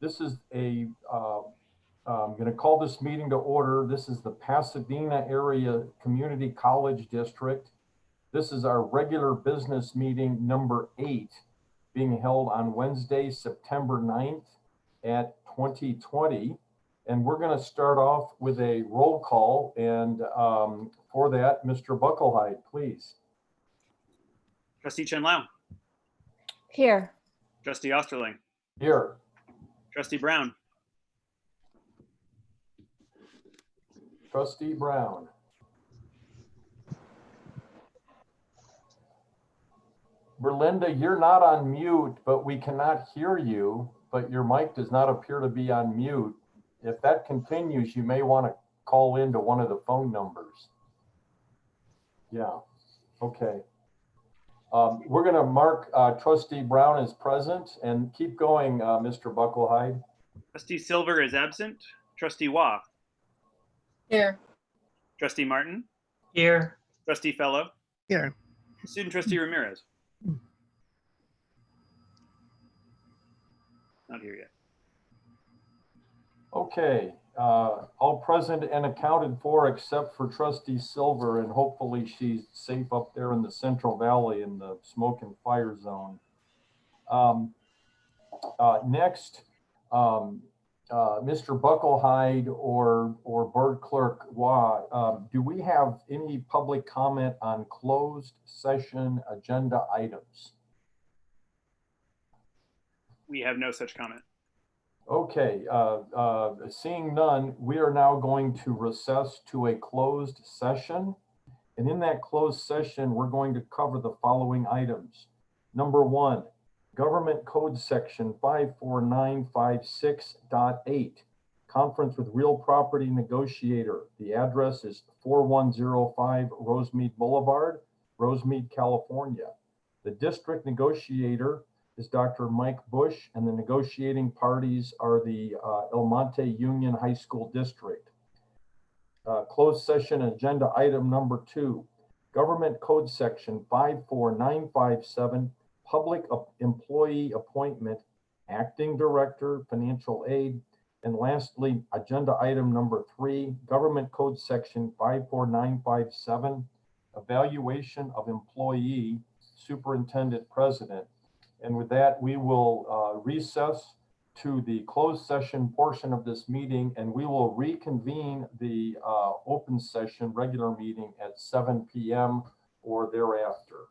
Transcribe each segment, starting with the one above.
This is I'm going to call this meeting to order. This is the Pasadena Area Community College District. This is our regular business meeting number 8, being held on Wednesday, September 9th at 2020. And we're going to start off with a roll call. And for that, Mr. Bucklehide, please. Trustee Chen Lau. Here. Trustee Osterling. Here. Trustee Brown. Trustee Brown. Berlinda, you're not on mute, but we cannot hear you, but your mic does not appear to be on mute. If that continues, you may want to call into one of the phone numbers. Yeah, okay. We're going to mark Trustee Brown as present and keep going, Mr. Bucklehide. Trustee Silver is absent. Trustee Waugh. Here. Trustee Martin. Here. Trustee Fellow. Here. Student Trustee Ramirez. Not here yet. Okay, all present and accounted for except for Trustee Silver, and hopefully she's safe up there in the Central Valley in the smoke and fire zone. Next, Mr. Bucklehide or Board Clerk Waugh, do we have any public comment on closed session agenda items? We have no such comment. Okay, seeing none, we are now going to recess to a closed session. And in that closed session, we're going to cover the following items. Number 1, Government Code Section 54956.8, Conference with Real Property Negotiator. The address is 4105 Rosemead Boulevard, Rosemead, California. The District Negotiator is Dr. Mike Bush, and the negotiating parties are the El Monte Union High School District. Closed session agenda item number 2, Government Code Section 54957, Public Employee Appointment, Acting Director, Financial Aid. And lastly, agenda item number 3, Government Code Section 54957, Evaluation of Employee, Superintendent, President. And with that, we will recess to the closed session portion of this meeting, and we will reconvene the open session regular meeting at 7 p.m. or thereafter.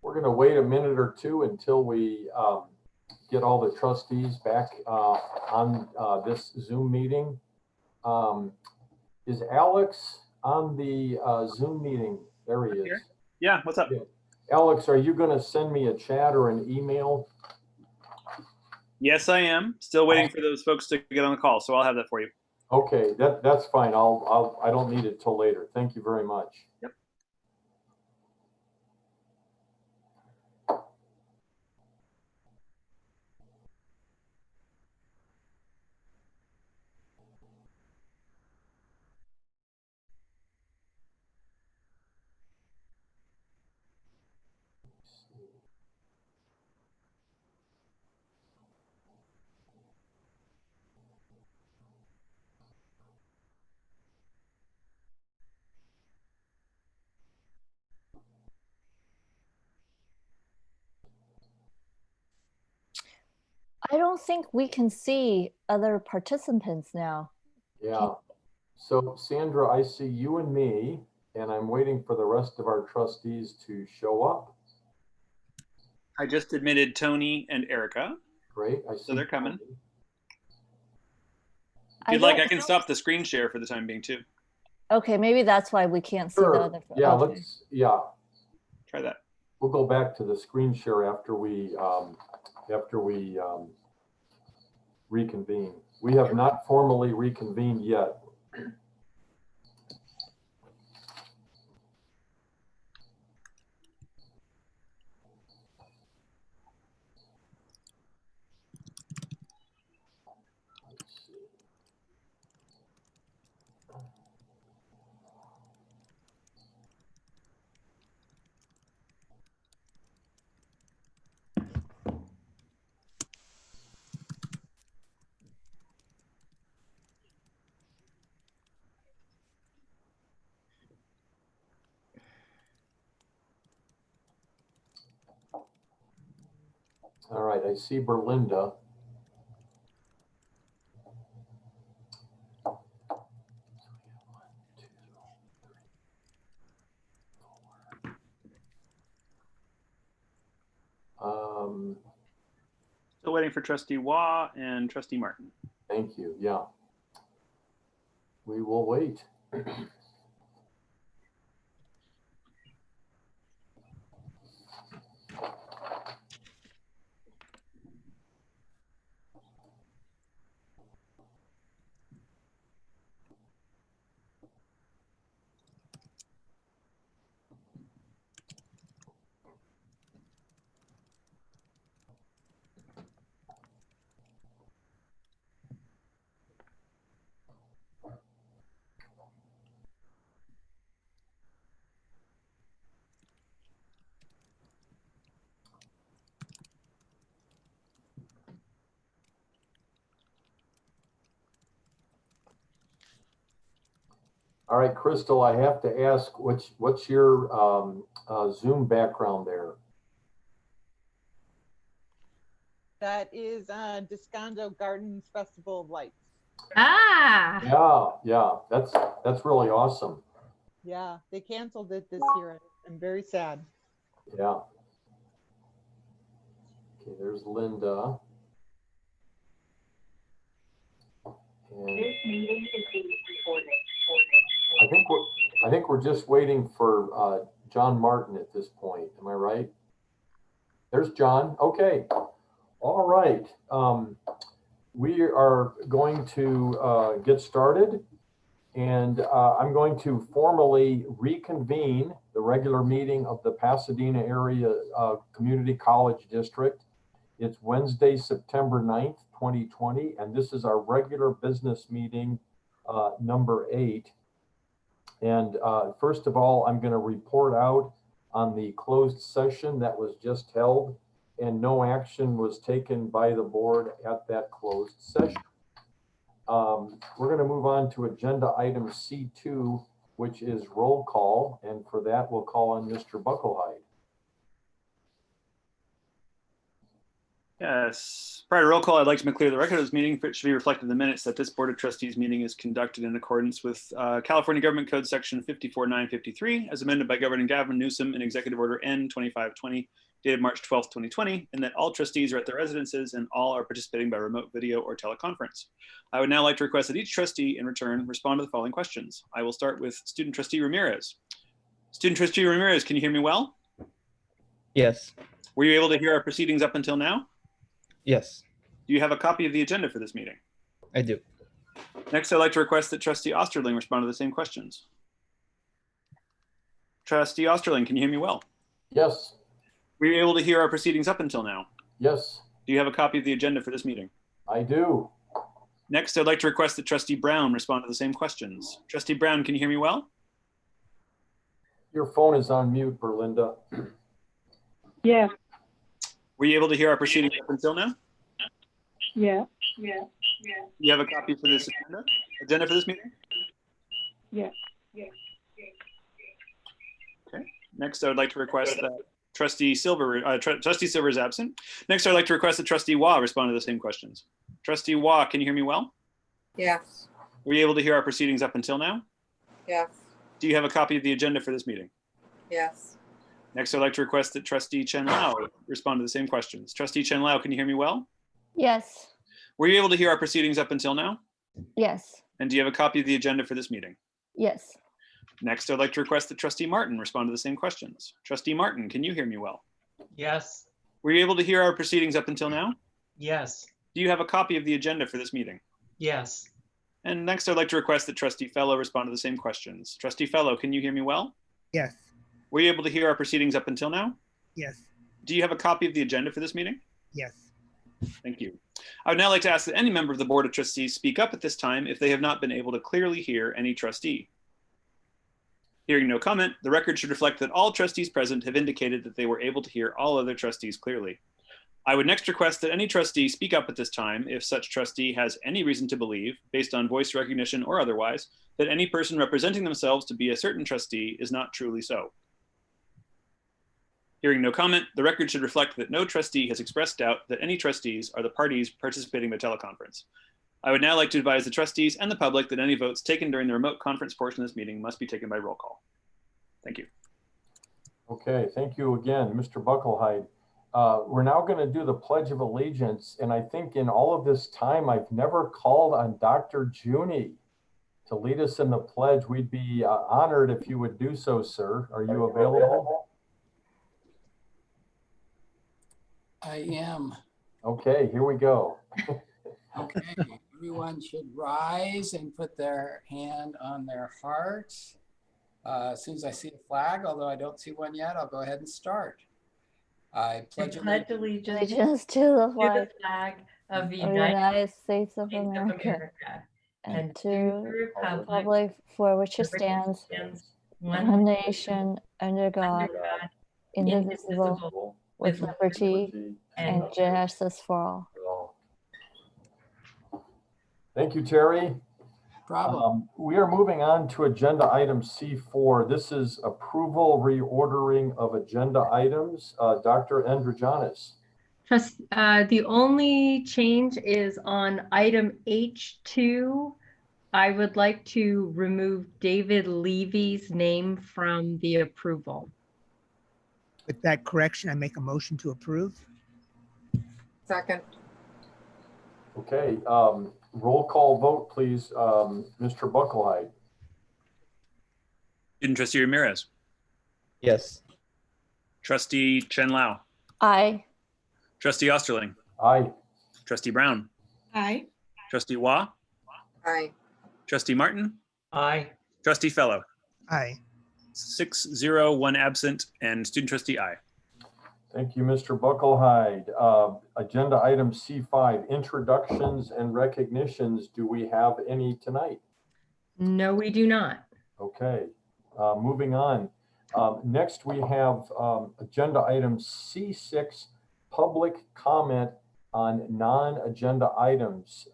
We're going to wait a minute or two until we get all the trustees back on this Zoom meeting. Is Alex on the Zoom meeting? There he is. Here. Yeah, what's up? Yeah. Alex, are you going to send me a chat or an email? Yes, I am. Still waiting for those folks to get on the call, so I'll have that for you. Okay, that's fine. I don't need it till later. Thank you very much. Yep. I don't think we can see other participants now. Yeah. So Sandra, I see you and me, and I'm waiting for the rest of our trustees to show up. I just admitted Tony and Erica. Great. I see. So they're coming. Tony. If you'd like, I can stop the screen share for the time being too. Okay, maybe that's why we can't see the Sure. other. Yeah, okay. Try that. We'll go back to the screen share after we reconvene. We have not formally reconvened yet. All right, I see Berlinda. Still waiting for Trustee Waugh and Trustee Martin. Thank you. Yeah. We will wait. All right, Crystal, I have to ask, what's your Zoom background there? That is Descanso Gardens Festival of Lights. Ah. Yeah, that's really awesome. Yeah, they canceled it this year. I'm very sad. Yeah. Okay, there's Linda. And This meeting is being recorded. I think we're just waiting for John Martin at this point. Am I right? There's John. Okay. All right. We are going to get started, and I'm going to formally reconvene the regular meeting of the Pasadena Area Community College District. It's Wednesday, September 9th, 2020, and this is our regular business meeting number 8. And first of all, I'm going to report out on the closed session that was just held, and no action was taken by the board at that closed session. We're going to move on to agenda item C2, which is roll call. And for that, we'll call on Mr. Bucklehide. Yes. Prior to roll call, I'd like to make clear the record of this meeting. It should be reflected in the minutes that this Board of Trustees meeting is conducted in accordance with California Government Code Section 54953, as amended by Governor Gavin Newsom in Executive Order N2520, dated March 12th, 2020, and that all trustees are at their residences and all are participating by remote video or teleconference. I would now like to request that each trustee in return respond to the following questions. I will start with Student Trustee Ramirez. Student Trustee Ramirez, can you hear me well? Yes. Were you able to hear our proceedings up until now? Yes, Do you have a copy of the agenda for this meeting? I do. Next, I'd like to request that Trustee Osterling respond to the same questions. Trustee Osterling, can you hear me well? Yes. Were you able to hear our proceedings up until now? Yes, Do you have a copy of the agenda for this meeting? I do. Next, I'd like to request that Trustee Brown respond to the same questions. Trustee Brown, can you hear me well? Your phone is on mute, Berlinda. Yeah, Were you able to hear our proceedings up until now? yeah, Do you have a copy for this agenda for this meeting? yeah. Okay. Next, I would like to request that Trustee Silver is absent. Next, I'd like to request that Trustee Waugh respond to the same questions. Trustee Waugh, can you hear me well? Yes, Were you able to hear our proceedings up until now? yes, Do you have a copy of the agenda for this meeting? yes, Next, I'd like to request that Trustee Chen Lao respond to the same questions. Trustee Chen Lao, can you hear me well? Yes. Were you able to hear our proceedings up until now? Yes. And do you have a copy of the agenda for this meeting? Yes. Next, I'd like to request that Trustee Martin respond to the same questions. Trustee Martin, can you hear me well? Yes, Were you able to hear our proceedings up until now? yes, Do you have a copy of the agenda for this meeting? yes, And next, I'd like to request that Trustee Fellow respond to the same questions. Trustee Fellow, can you hear me well? Yes, Were you able to hear our proceedings up until now? yes, Do you have a copy of the agenda for this meeting? yes. Thank you. I would now like to ask that any member of the Board of Trustees speak up at this time if they have not been able to clearly hear any trustee. Hearing no comment, the record should reflect that all trustees present have indicated that they were able to hear all other trustees clearly. I would next request that any trustee speak up at this time if such trustee has any reason to believe, based on voice recognition or otherwise, that any person representing themselves to be a certain trustee is not truly so. Hearing no comment, the record should reflect that no trustee has expressed doubt that any trustees are the parties participating by teleconference. I would now like to advise the trustees and the public that any votes taken during the remote conference portion of this meeting must be taken by roll call. Thank you. Okay, thank you again, Mr. Bucklehide. We're now going to do the Pledge of Allegiance, and I think in all of this time, I've never called on Dr. Junie to lead us in the pledge. We'd be honored if you would do so, sir. Are you available? I am. Okay, here we go. Okay, everyone should rise and put their hand on their heart. As soon as I see a flag, although I don't see one yet, I'll go ahead and start. I pledge allegiance Allegiance to the flag of the of the United States of America and to the republic for which it stands, one nation, under God, indivisible, with liberty and justice for all. Thank you, Terry. problem. We are moving on to agenda item C4. This is approval reordering of agenda items. Dr. Jonas. The only change is on item H2. I would like to remove David Levy's name from the approval. With that correction, I make a motion to approve. second, Okay, roll call vote, please. Mr. Bucklehide. Student Trustee Ramirez. Yes. Trustee Chen Lao. Aye. Trustee Osterling. Aye. Trustee Brown. Aye. Trustee Waugh. aye, Trustee Martin. aye, Trustee Fellow. Aye. 6-0, 1 absent, and Student Trustee I. Thank you, Mr. Bucklehide. Agenda item C5, introductions and recognitions. Do we have any tonight? No, we do not. Okay, moving on. Next, we have agenda item C6, public comment on non-agenda items.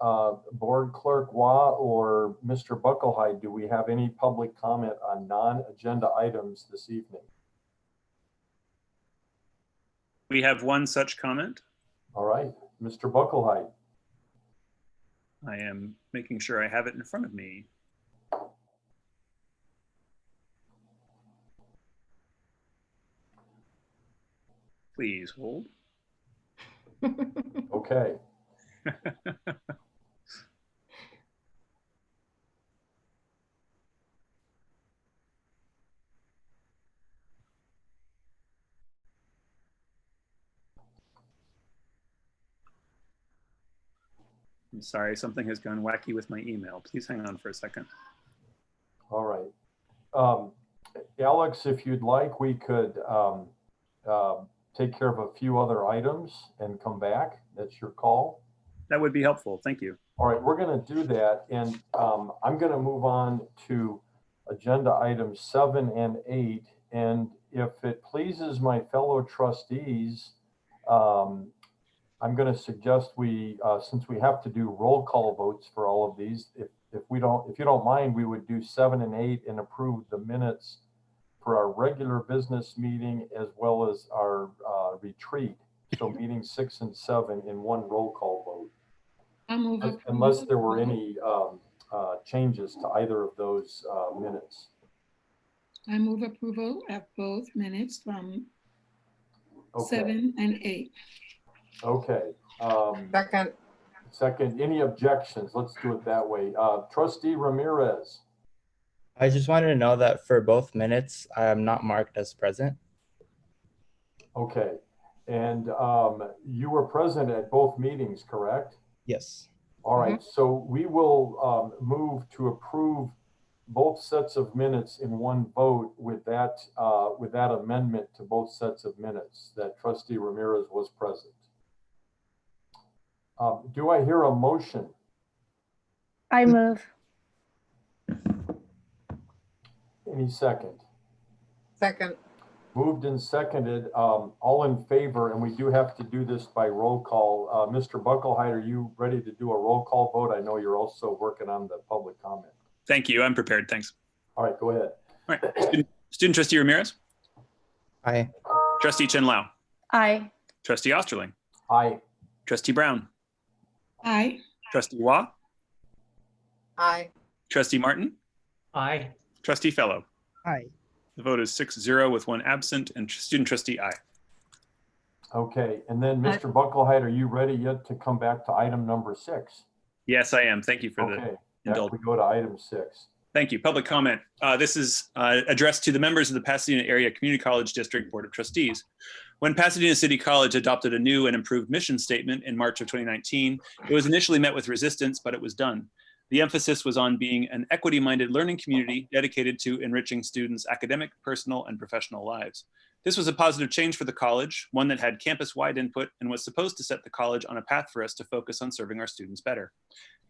Board Clerk Waugh or Mr. Bucklehide, do we have any public comment on non-agenda items this evening? We have one such comment. All right, Mr. Bucklehide. I am making sure I have it in front of me. Please hold. Okay. I'm sorry, something has gone wacky with my email. Please hang on for a second. All right. Alex, if you'd like, we could take care of a few other items and come back. That's your call. That would be helpful. Thank you. All right, we're going to do that. And I'm going to move on to agenda items 7 and 8. And if it pleases my fellow trustees, I'm going to suggest we, since we have to do roll call votes for all of these, if you don't mind, we would do 7 and 8 and approve the minutes for our regular business meeting as well as our retreat. So meeting 6 and 7 in one roll call vote. I'll move approval. Unless there were any changes to either of those minutes. I move approval of both minutes from Okay. 7 and 8. Okay. Second. Second, any objections? Let's do it that way. Trustee Ramirez. I just wanted to know that for both minutes, I am not marked as present. Okay. And you were present at both meetings, correct? Yes. All right. So we will move to approve both sets of minutes in one vote with that amendment to both sets of minutes that Trustee Ramirez was present. Do I hear a motion? I move. Any second? Second. Moved and seconded, all in favor, and we do have to do this by roll call. Mr. Bucklehide, are you ready to do a roll call vote? I know you're also working on the public comment. Thank you. I'm prepared. Thanks. All right, go ahead. All right. Student Trustee Ramirez. Aye. Trustee Chen Lao. Aye. Trustee Osterling. Aye. Trustee Brown. Aye. Trustee Waugh. Aye. Trustee Martin. Aye. Trustee Fellow. Aye. The vote is 6-0 with 1 absent, and Student Trustee aye. Okay, and then Mr. Bucklehide, are you ready yet to come back to item number 6? Yes, I am. Thank you for Okay, the indulgence. we go to item 6. Thank you. Public comment. This is addressed to the members of the Pasadena Area Community College District Board of Trustees. When Pasadena City College adopted a new and improved mission statement in March of 2019, it was initially met with resistance, but it was done. The emphasis was on being an equity-minded learning community dedicated to enriching students' academic, personal, and professional lives. This was a positive change for the college, one that had campus-wide input and was supposed to set the college on a path for us to focus on serving our students better.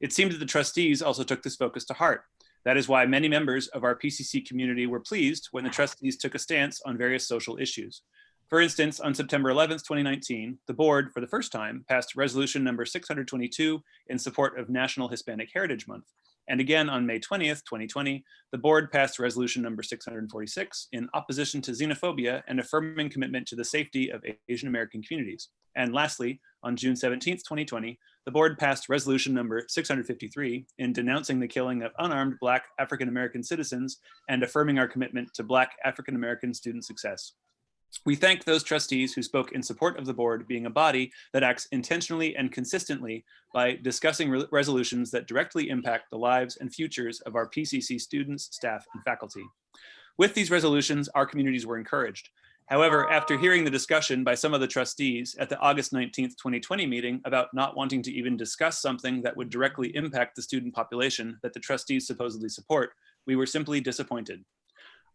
It seemed that the trustees also took this focus to heart. That is why many members of our PCC community were pleased when the trustees took a stance on various social issues. For instance, on September 11th, 2019, the board, for the first time, passed resolution number 622 in support of National Hispanic Heritage Month. And again, on May 20th, 2020, the board passed resolution number 646 in opposition to xenophobia and affirming commitment to the safety of Asian American communities. And lastly, on June 17th, 2020, the board passed resolution number 653 in denouncing the killing of unarmed Black African American citizens and affirming our commitment to Black African American student success. We thank those trustees who spoke in support of the board being a body that acts intentionally and consistently by discussing resolutions that directly impact the lives and futures of our PCC students, staff, and faculty. With these resolutions, our communities were encouraged. However, after hearing the discussion by some of the trustees at the August 19th, 2020 meeting about not wanting to even discuss something that would directly impact the student population that the trustees supposedly support, we were simply disappointed.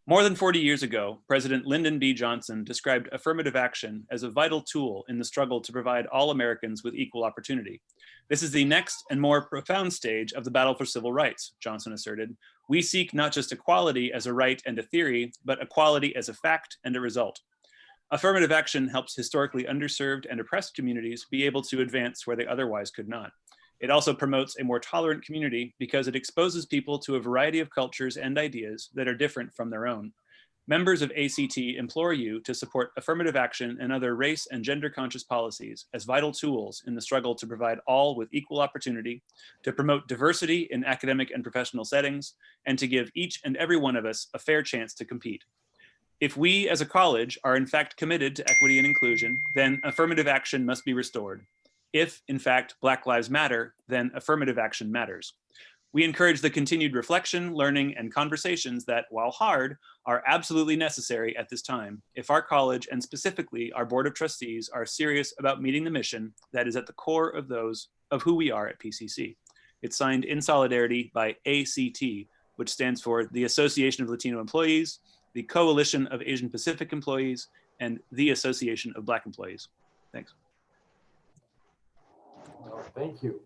More than 40 years ago, President Lyndon B. Johnson described affirmative action as a vital tool in the struggle to provide all Americans with equal opportunity. This is the next and more profound stage of the battle for civil rights, Johnson asserted. We seek not just equality as a right and a theory, but equality as a fact and a result. Affirmative action helps historically underserved and oppressed communities be able to advance where they otherwise could not. It also promotes a more tolerant community because it exposes people to a variety of cultures and ideas that are different from their own. Members of ACT implore you to support affirmative action and other race and gender conscious policies as vital tools in the struggle to provide all with equal opportunity, to promote diversity in academic and professional settings, and to give each and every one of us a fair chance to compete. If we as a college are in fact committed to equity and inclusion, then affirmative action must be restored. If, in fact, Black Lives Matter, then affirmative action matters. We encourage the continued reflection, learning, and conversations that, while hard, are absolutely necessary at this time if our college, and specifically our Board of Trustees, are serious about meeting the mission that is at the core of who we are at PCC. It's signed in solidarity by ACT, which stands for the Association of Latino Employees, the Coalition of Asian Pacific Employees, and the Association of Black Employees. Thanks. Thank you.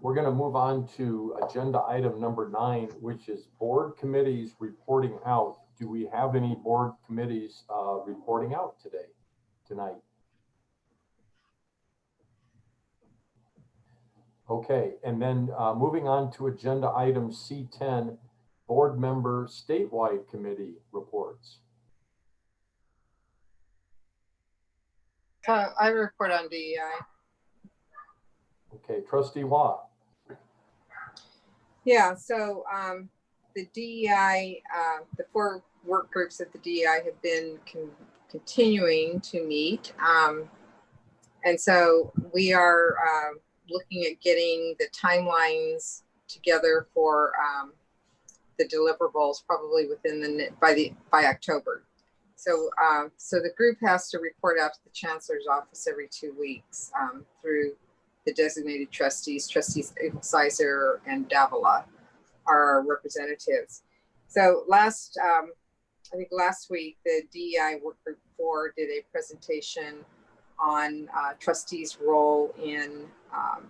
We're going to move on to agenda item number 9, which is board committees reporting out. Do we have any board committees reporting out tonight? Okay, and then moving on to agenda item C10, board member statewide committee reports. I report on DEI. Okay, Trustee Watt. Yeah, so the DEI, the 4 work groups at the DEI have been continuing to meet. And so we are looking at getting the timelines together for the deliverables probably within by October. So so the group has to report out to the Chancellor's office every 2 weeks through the designated trustees. Trustees Sizer and Davila are our representatives. So I think last week, the DEI Work Group 4 did a presentation on trustees' role in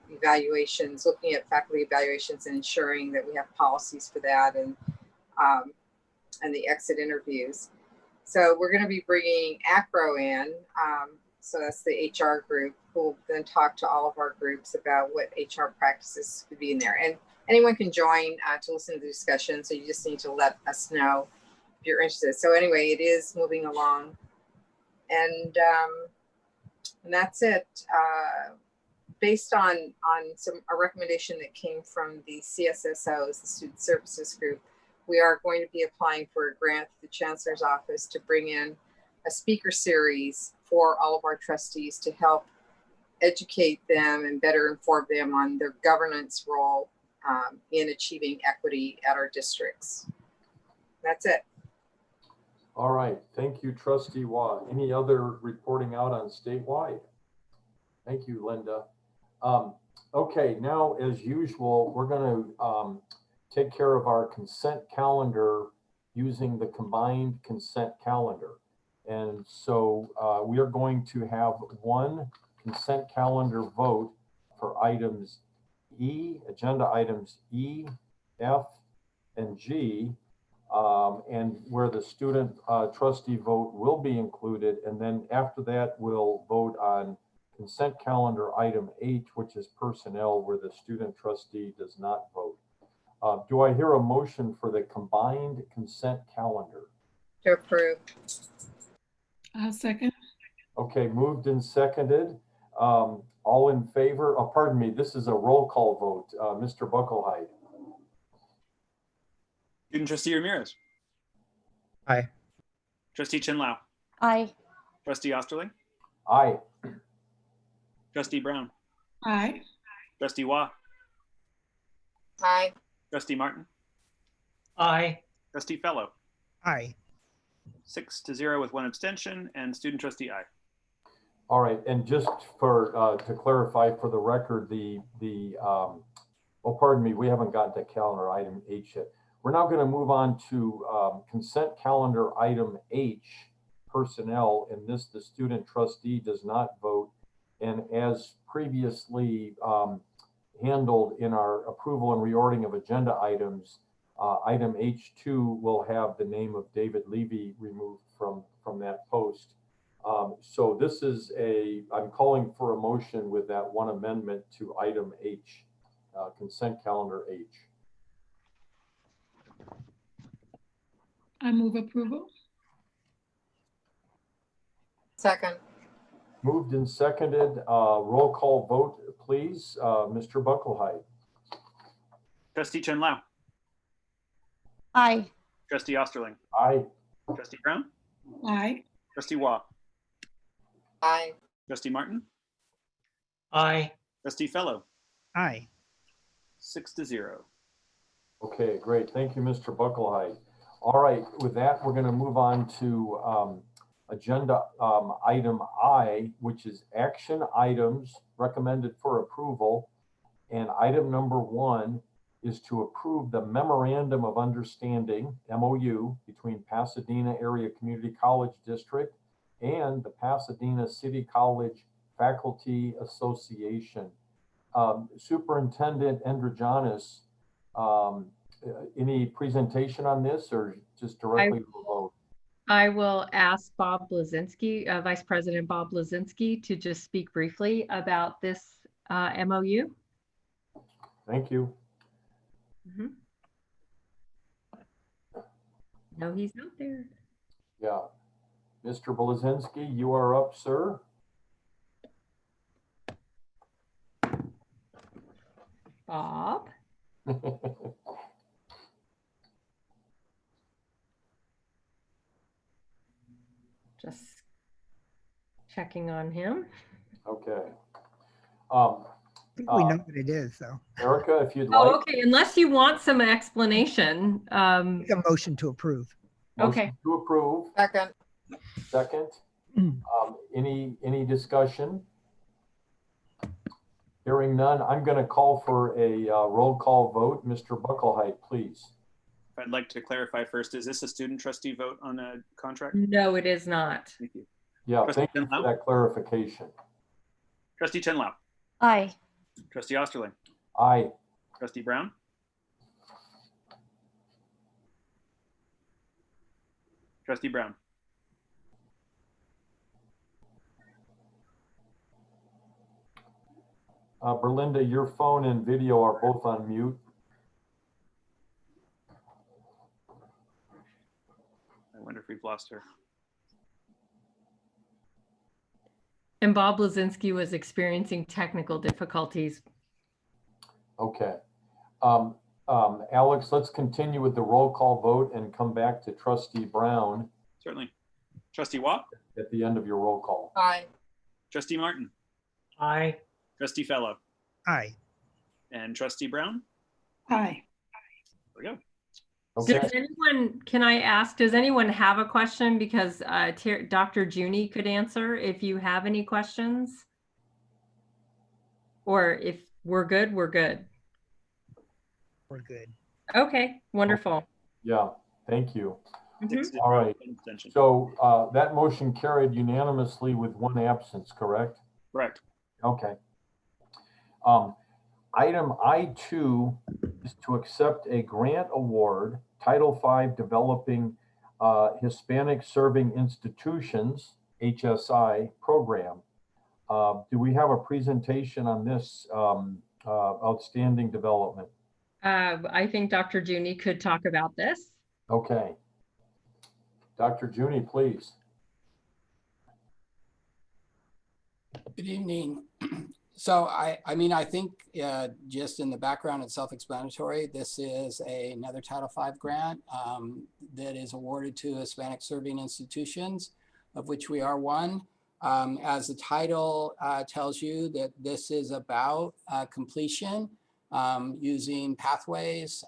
evaluations, looking at faculty evaluations and ensuring that we have policies for that, and the exit interviews. So we're going to be bringing ACRO in. So that's the HR group, who will then talk to all of our groups about what HR practices could be in there. And anyone can join to listen to the discussion. So you just need to let us know if you're interested. So anyway, it is moving along. And that's it. Based on a recommendation that came from the CSSOs, the Student Services Group, we are going to be applying for a grant to the Chancellor's office to bring in a speaker series for all of our trustees to help educate them and better inform them on their governance role in achieving equity at our districts. That's it. All right, thank you, Trustee Watt. Any other reporting out on statewide? Thank you, Linda. Okay, now as usual, we're going to take care of our consent calendar using the combined consent calendar. And so we are going to have one consent calendar vote for items E, agenda items E, F, and G, and where the student trustee vote will be included. And then after that, we'll vote on consent calendar item H, which is personnel, where the student trustee does not vote. Do I hear a motion for the combined consent calendar? To approve. I'll second. Okay, moved and seconded. All in favor? Oh, pardon me, this is a roll call vote. Mr. Buckelheid. Student Trustee Ramirez. Aye. Trustee Chin Lau. Aye. Trustee Osterling. Aye. Trustee Brown. Aye. Trustee Waugh. Aye. Trustee Martin. Aye. Trustee Fellow. Aye. 6-0 with 1 abstention, and Student Trustee aye. All right, and just for to clarify for the record, oh, pardon me, we haven't gotten to calendar item H yet. We're now going to move on to consent calendar item H, personnel. In this, the student trustee does not vote. And as previously handled in our approval and reordering of agenda items, item H2 will have the name of David Levy removed from that post. So this is I'm calling for a motion with that one amendment to item H, consent calendar H. I move approval. Second. Moved and seconded. Roll call vote, please. Mr. Bucklehide. Trustee Chen Lau. Aye. Trustee Osterling. Aye. Trustee Brown. Aye. Trustee Waugh. Aye. Trustee Martin. Aye. Trustee Fellow. Aye. 6-0. Okay, great. Thank you, Mr. Bucklehide. All right, with that, we're going to move on to agenda item I, which is action items recommended for approval. And item number 1 is to approve the Memorandum of Understanding, MOU, between Pasadena Area Community College District and the Pasadena City College Faculty Association. Superintendent Jonas, any presentation on this or just directly to a vote? I will ask Bob Blazinski, Vice President Bob Blazinski, to just speak briefly about this MOU. Thank you. No, he's not there. Yeah. Mr. Blazinski, you are up, sir. Bob? Just checking on him. Okay. I think we know what it is, though. Erica, if you'd Oh, like. okay. Unless you want some explanation. Make a motion to approve. Motion Okay. to approve. Second. Second. Any discussion? Hearing none, I'm going to call for a roll call vote. Mr. Bucklehide, please. I'd like to clarify first, is this a student trustee vote on a contract? No, it is not. Thank you. Yeah, Trustee thank you Chen for Lau? that clarification. Trustee Chen Lau. Aye. Trustee Osterling. Aye. Trustee Brown. Trustee Brown. Berlinda, your phone and video are both on mute. I wonder if we've lost her. And Bob Blazinski was experiencing technical difficulties. Okay. Alex, let's continue with the roll call vote and come back to Trustee Brown Certainly. Trustee Waugh. at the end of your roll call. Aye. Trustee Martin. Aye. Trustee Fellow. Aye. And Trustee Brown. Aye. There we go. Okay. Does anyone, can I ask, does anyone have a question? Because Dr. Junie could answer if you have any questions. Or if we're good, we're good. We're good. Okay, wonderful. Yeah, thank you. Mhm. All right. Abstention. So that motion carried unanimously with 1 absence, correct? Correct. Okay. Item I2 is to accept a grant award, Title V Developing Hispanic Serving Institutions, HSI program. Do we have a presentation on this outstanding development? I think Dr. Junie could talk about this. Okay. Dr. Junie, please. Good evening. So I mean, I think just in the background, it's self-explanatory. This is another Title V grant that is awarded to Hispanic serving institutions, of which we are one. As the title tells you, that this is about completion using pathways.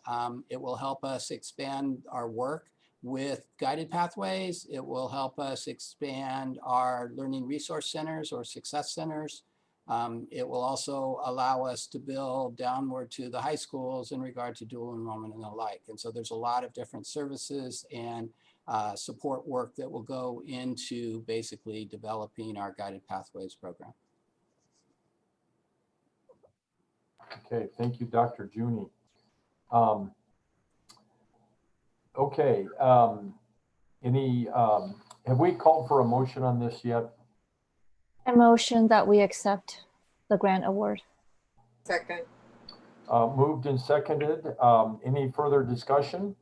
It will help us expand our work with guided pathways. It will help us expand our learning resource centers or success centers. It will also allow us to build downward to the high schools in regard to dual enrollment and the like. And so there's a lot of different services and support work that will go into basically developing our guided pathways program. Okay, thank you, Dr. Junie. Okay, have we called for a motion on this yet? A motion that we accept the grant award. Second. Moved and seconded. Any further discussion?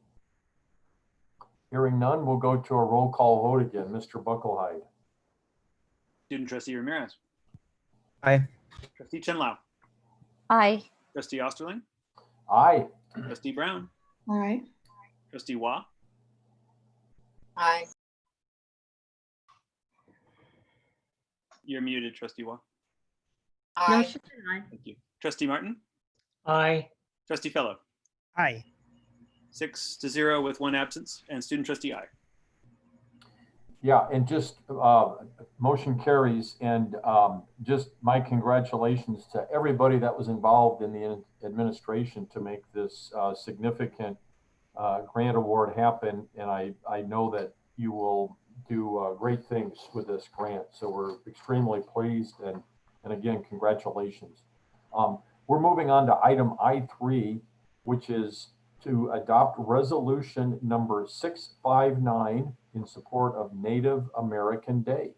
Hearing none, we'll go to a roll call vote again. Mr. Bucklehide. Student trustee Ramirez. Aye. Trustee Chenlau. Aye. Trustee Osterling. Aye. Trustee Brown. Aye. Trustee Waugh. Aye. You're muted, Trustee Waugh. No, Aye. she said aye. Thank you. Trustee Martin. Aye. Trustee Fellow. Aye. 6-0 with 1 absence, and student trustee aye. Yeah, and just motion carries, and just my congratulations to everybody that was involved in the administration to make this significant grant award happen. And I know that you will do great things with this grant. So we're extremely pleased, and again, congratulations. We're moving on to item I3, which is to adopt resolution number 659 in support of Native American Day.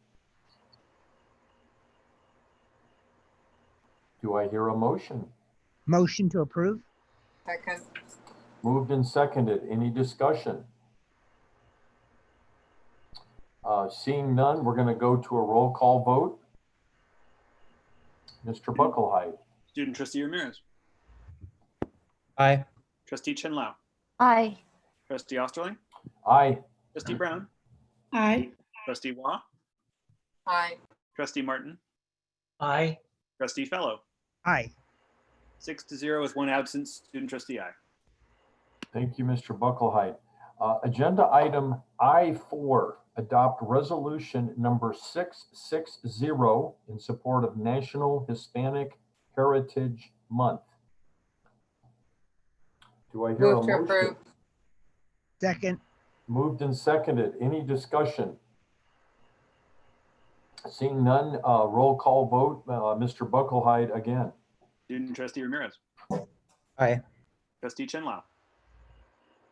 Do I hear a motion? Motion to approve? Second. Moved and seconded. Any discussion? Seeing none, we're going to go to a roll call vote. Mr. Bucklehide. Student trustee Ramirez. Aye. Trustee Chenlau. Aye. Trustee Osterling. Aye. Trustee Brown. Aye. Trustee Waugh. Aye. Trustee Martin. Aye. Trustee Fellow. Aye. 6-0 with 1 absence, student trustee aye. Thank you, Mr. Bucklehide. Agenda item I4, adopt resolution number 660 in support of National Hispanic Heritage Month. Do I hear a Move to motion? approve. Second? Moved and seconded. Any discussion? Seeing none, roll call vote. Mr. Bucklehide again. Student trustee Ramirez. Aye. Trustee Chenlau.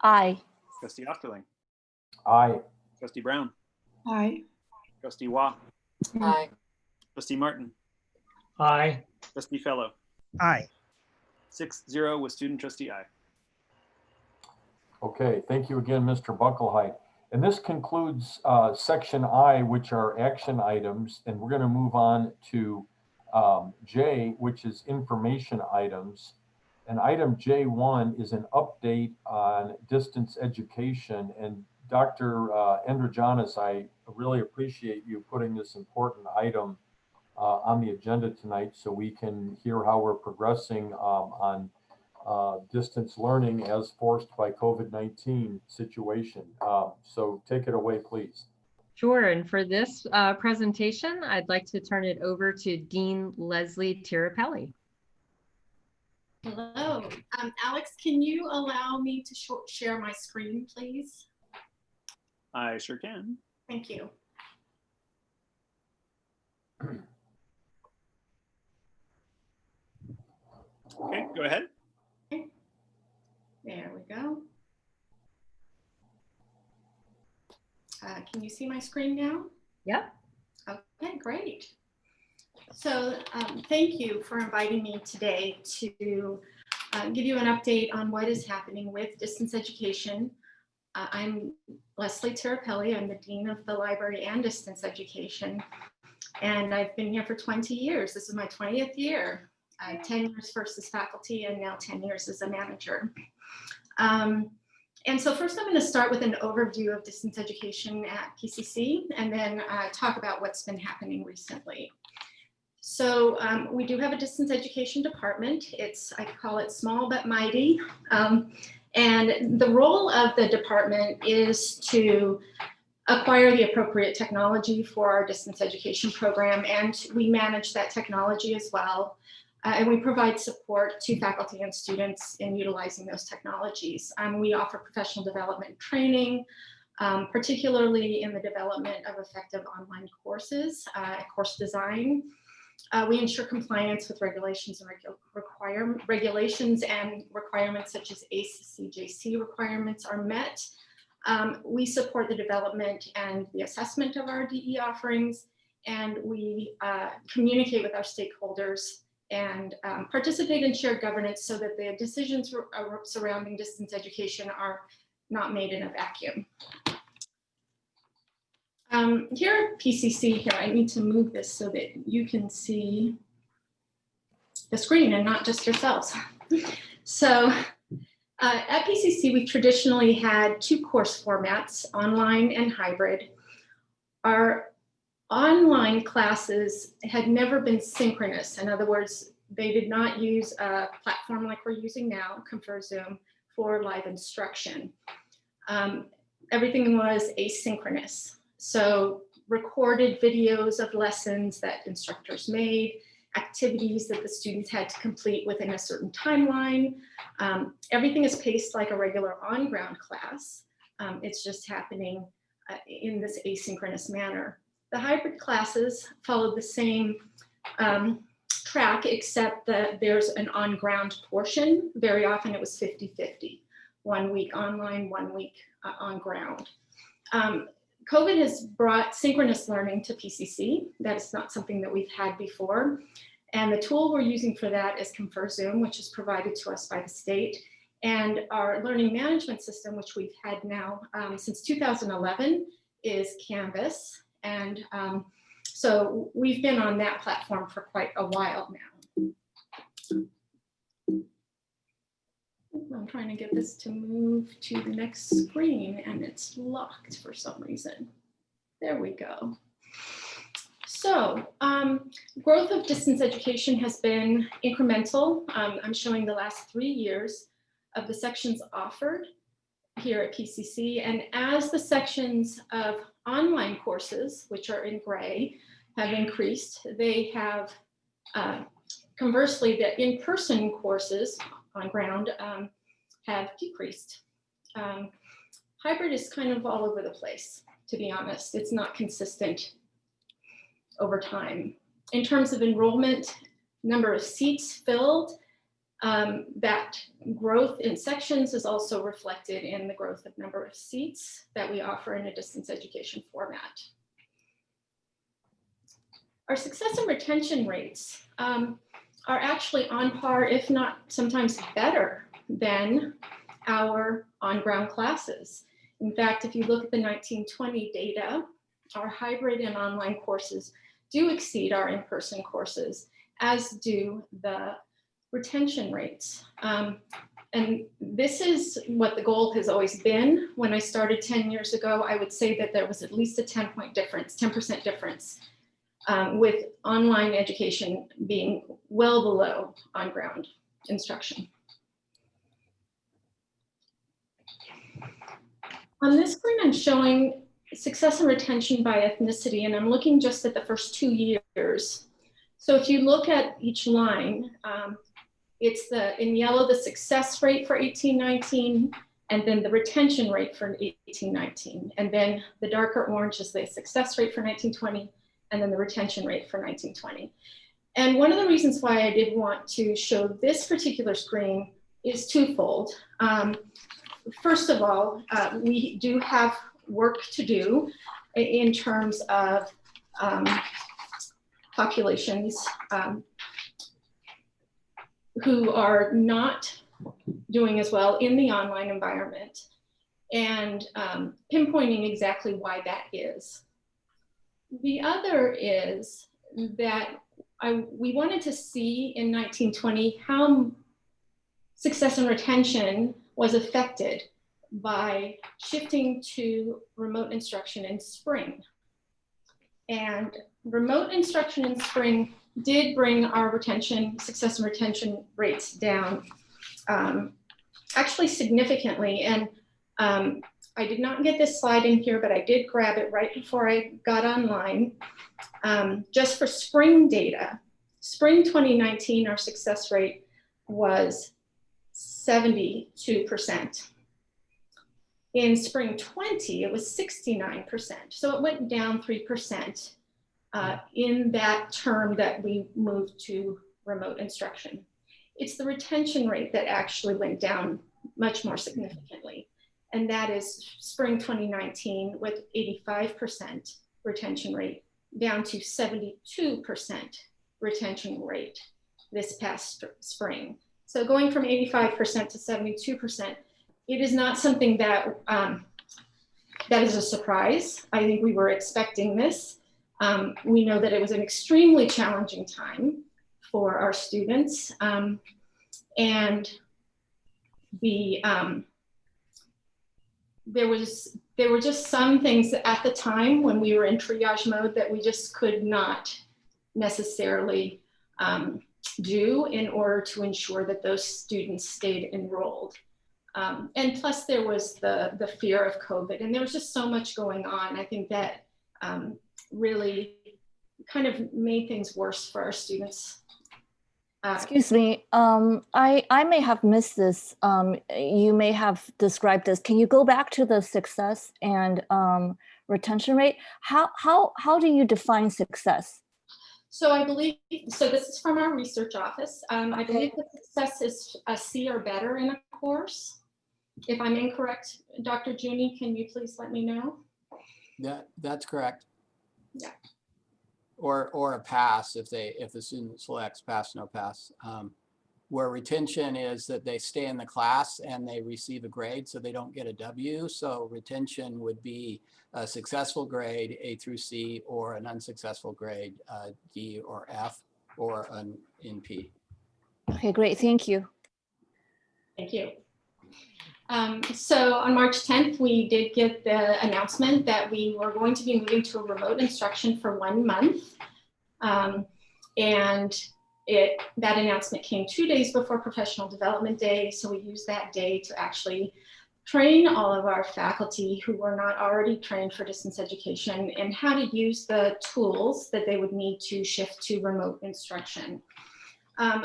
Aye. Trustee Osterling. Aye. Trustee Brown. Aye. Trustee Waugh. Aye. Trustee Martin. Aye. Trustee Fellow. Aye. 6-0 with student trustee aye. Okay, thank you again, Mr. Bucklehide. And this concludes section I, which are action items, and we're going to move on to J, which is information items. And item J1 is an update on distance education. And Dr. Jonas, I really appreciate you putting this important item on the agenda tonight so we can hear how we're progressing on distance learning as forced by COVID-19 situation. So take it away, please. Sure, and for this presentation, I'd like to turn it over to Dean Leslie Tirapelli. Hello, Alex, can you allow me to share my screen, please? I sure can. Thank you. Okay, go ahead. There we go. Can you see my screen now? Yep. Okay, great. So thank you for inviting me today to give you an update on what is happening with distance education. I'm Leslie Tirapelli. I'm the Dean of the Library and Distance Education. And I've been here for 20 years. This is my 20th year. 10 years first as faculty and now 10 years as a manager. And so first I'm going to start with an overview of distance education at PCC and then talk about what's been happening recently. So we do have a distance education department. I call it small but mighty. And the role of the department is to acquire the appropriate technology for our distance education program, and we manage that technology as well. And we provide support to faculty and students in utilizing those technologies. We offer professional development training, particularly in the development of effective online courses, course design. We ensure compliance with regulations and regulations and requirements such as ACE-CJC requirements are met. We support the development and the assessment of our DE offerings, and we communicate with our stakeholders and participate in shared governance so that the decisions surrounding distance education are not made in a vacuum. Here at PCC, here, I need to move this so that you can see the screen and not just yourselves. So at PCC, we've traditionally had 2 course formats, online and hybrid. Our online classes had never been synchronous. In other words, they did not use a platform like we're using now, Confer Zoom, for live instruction. Everything was asynchronous. So recorded videos of lessons that instructors made, activities that the students had to complete within a certain timeline. Everything is paced like a regular on-ground class. It's just happening in this asynchronous manner. The hybrid classes followed the same track, except that there's an on-ground portion. Very often it was 50-50, 1 week online, 1 week on ground. COVID has brought synchronous learning to PCC. That is not something that we've had before. And the tool we're using for that is Confer Zoom, which is provided to us by the state. And our learning management system, which we've had now since 2011, is Canvas. And so we've been on that platform for quite a while now. I'm trying to get this to move to the next screen and it's locked for some reason. There we go. So growth of distance education has been incremental. I'm showing the last 3 years of the sections offered here at PCC. And as the sections of online courses, which are in gray, have increased, they have, conversely, the in-person courses on ground have decreased. Hybrid is kind of all over the place, to be honest. It's not consistent over time. In terms of enrollment, number of seats filled, that growth in sections is also reflected in the growth of number of seats that we offer in a distance education format. Our success and retention rates are actually on par, if not sometimes better than our on-ground classes. In fact, if you look at the 1920 data, our hybrid and online courses do exceed our in-person courses, as do the retention rates. And this is what the goal has always been. When I started 10 years ago, I would say that there was at least a 10% difference with online education being well below on-ground instruction. On this screen, I'm showing success and retention by ethnicity, and I'm looking just at the first 2 years. So if you look at each line, it's in yellow, the success rate for 18-19, and then the retention rate for 18-19. And then the darker orange is the success rate for 19-20, and then the retention rate for 19-20. And one of the reasons why I did want to show this particular screen is twofold. First of all, we do have work to do in terms of populations who are not doing as well in the online environment, and pinpointing exactly why that is. The other is that we wanted to see in 1920 how success and retention was affected by shifting to remote instruction in spring. And remote instruction in spring did bring our success and retention rates down actually significantly. And I did not get this slide in here, but I did grab it right before I got online. Just for spring data, spring 2019, our success rate was 72%. In spring 20, it was 69%. So it went down 3% in that term that we moved to remote instruction. It's the retention rate that actually went down much more significantly. And that is spring 2019 with 85% retention rate down to 72% retention rate this past spring. So going from 85% to 72%, it is not something that That is a surprise. I think we were expecting this. We know that it was an extremely challenging time for our students. And there were just some things at the time when we were in triage mode that we just could not necessarily do in order to ensure that those students stayed enrolled. And plus there was the fear of COVID, and there was just so much going on. I think that really kind of made things worse for our students. Excuse me, I may have missed this. You may have described this. Can you go back to the success and retention rate? How do you define success? So I believe, so this is from our research office. I believe that success is a C or better in a course. If I'm incorrect, Dr. Junie, can you please let me know? That's correct. Yeah. Or a pass if the student selects pass, no pass. Where retention is that they stay in the class and they receive a grade, so they don't get a W. So retention would be a successful grade, A through C, or an unsuccessful grade, D or F, or an NP. Okay, great, thank you. Thank you. So on March 10th, we did get the announcement that we were going to be moving to a remote instruction for 1 month. And that announcement came 2 days before Professional Development Day. So we used that day to actually train all of our faculty who were not already trained for distance education and how to use the tools that they would need to shift to remote instruction.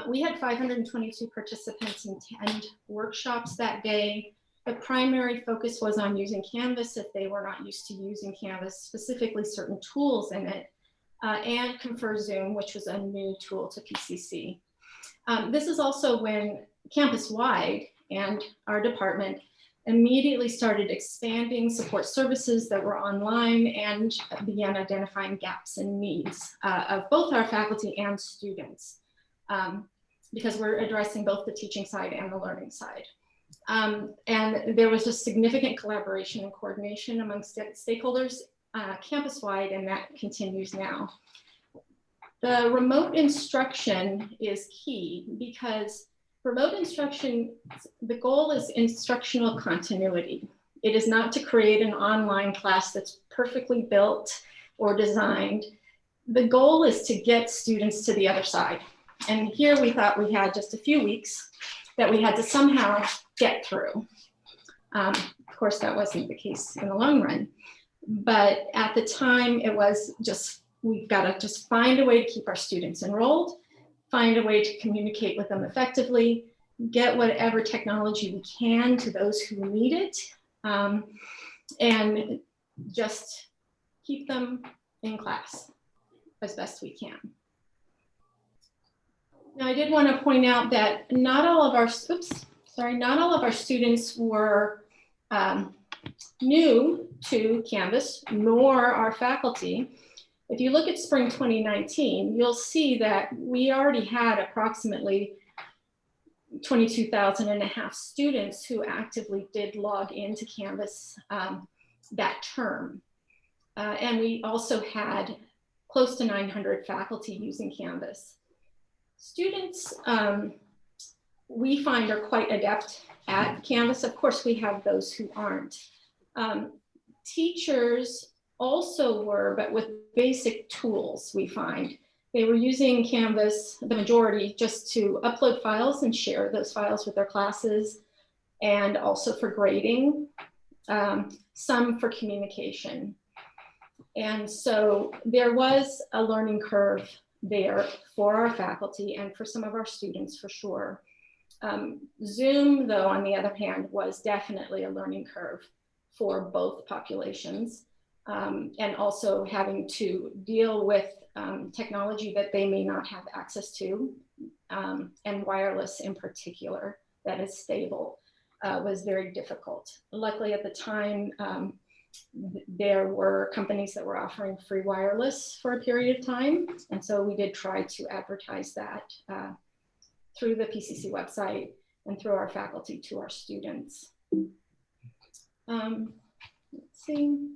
We had 522 participants and 10 workshops that day. The primary focus was on using Canvas if they were not used to using Canvas, specifically certain tools in it, and Confer Zoom, which was a new tool to PCC. This is also when campus-wide and our department immediately started expanding support services that were online and began identifying gaps and needs of both our faculty and students. Because we're addressing both the teaching side and the learning side. And there was a significant collaboration and coordination amongst stakeholders campus-wide, and that continues now. The remote instruction is key because remote instruction, the goal is instructional continuity. It is not to create an online class that's perfectly built or designed. The goal is to get students to the other side. And here we thought we had just a few weeks that we had to somehow get through. Of course, that wasn't the case in the long run. But at the time, it was just, we've got to just find a way to keep our students enrolled, find a way to communicate with them effectively, get whatever technology we can to those who need it, and just keep them in class as best we can. Now, I did want to point out that not all of our students were new to Canvas, nor our faculty. If you look at spring 2019, you'll see that we already had approximately 22,500 students who actively did log into Canvas that term. And we also had close to 900 faculty using Canvas. Students, we find, are quite adept at Canvas. Of course, we have those who aren't. Teachers also were, but with basic tools, we find. They were using Canvas, the majority, just to upload files and share those files with their classes, and also for grading, some for communication. And so there was a learning curve there for our faculty and for some of our students, for sure. Zoom, though, on the other hand, was definitely a learning curve for both populations, and also having to deal with technology that they may not have access to, and wireless in particular, that is stable, was very difficult. Luckily, at the time, there were companies that were offering free wireless for a period of time. And so we did try to advertise that through the PCC website and through our faculty to our students. Let's see.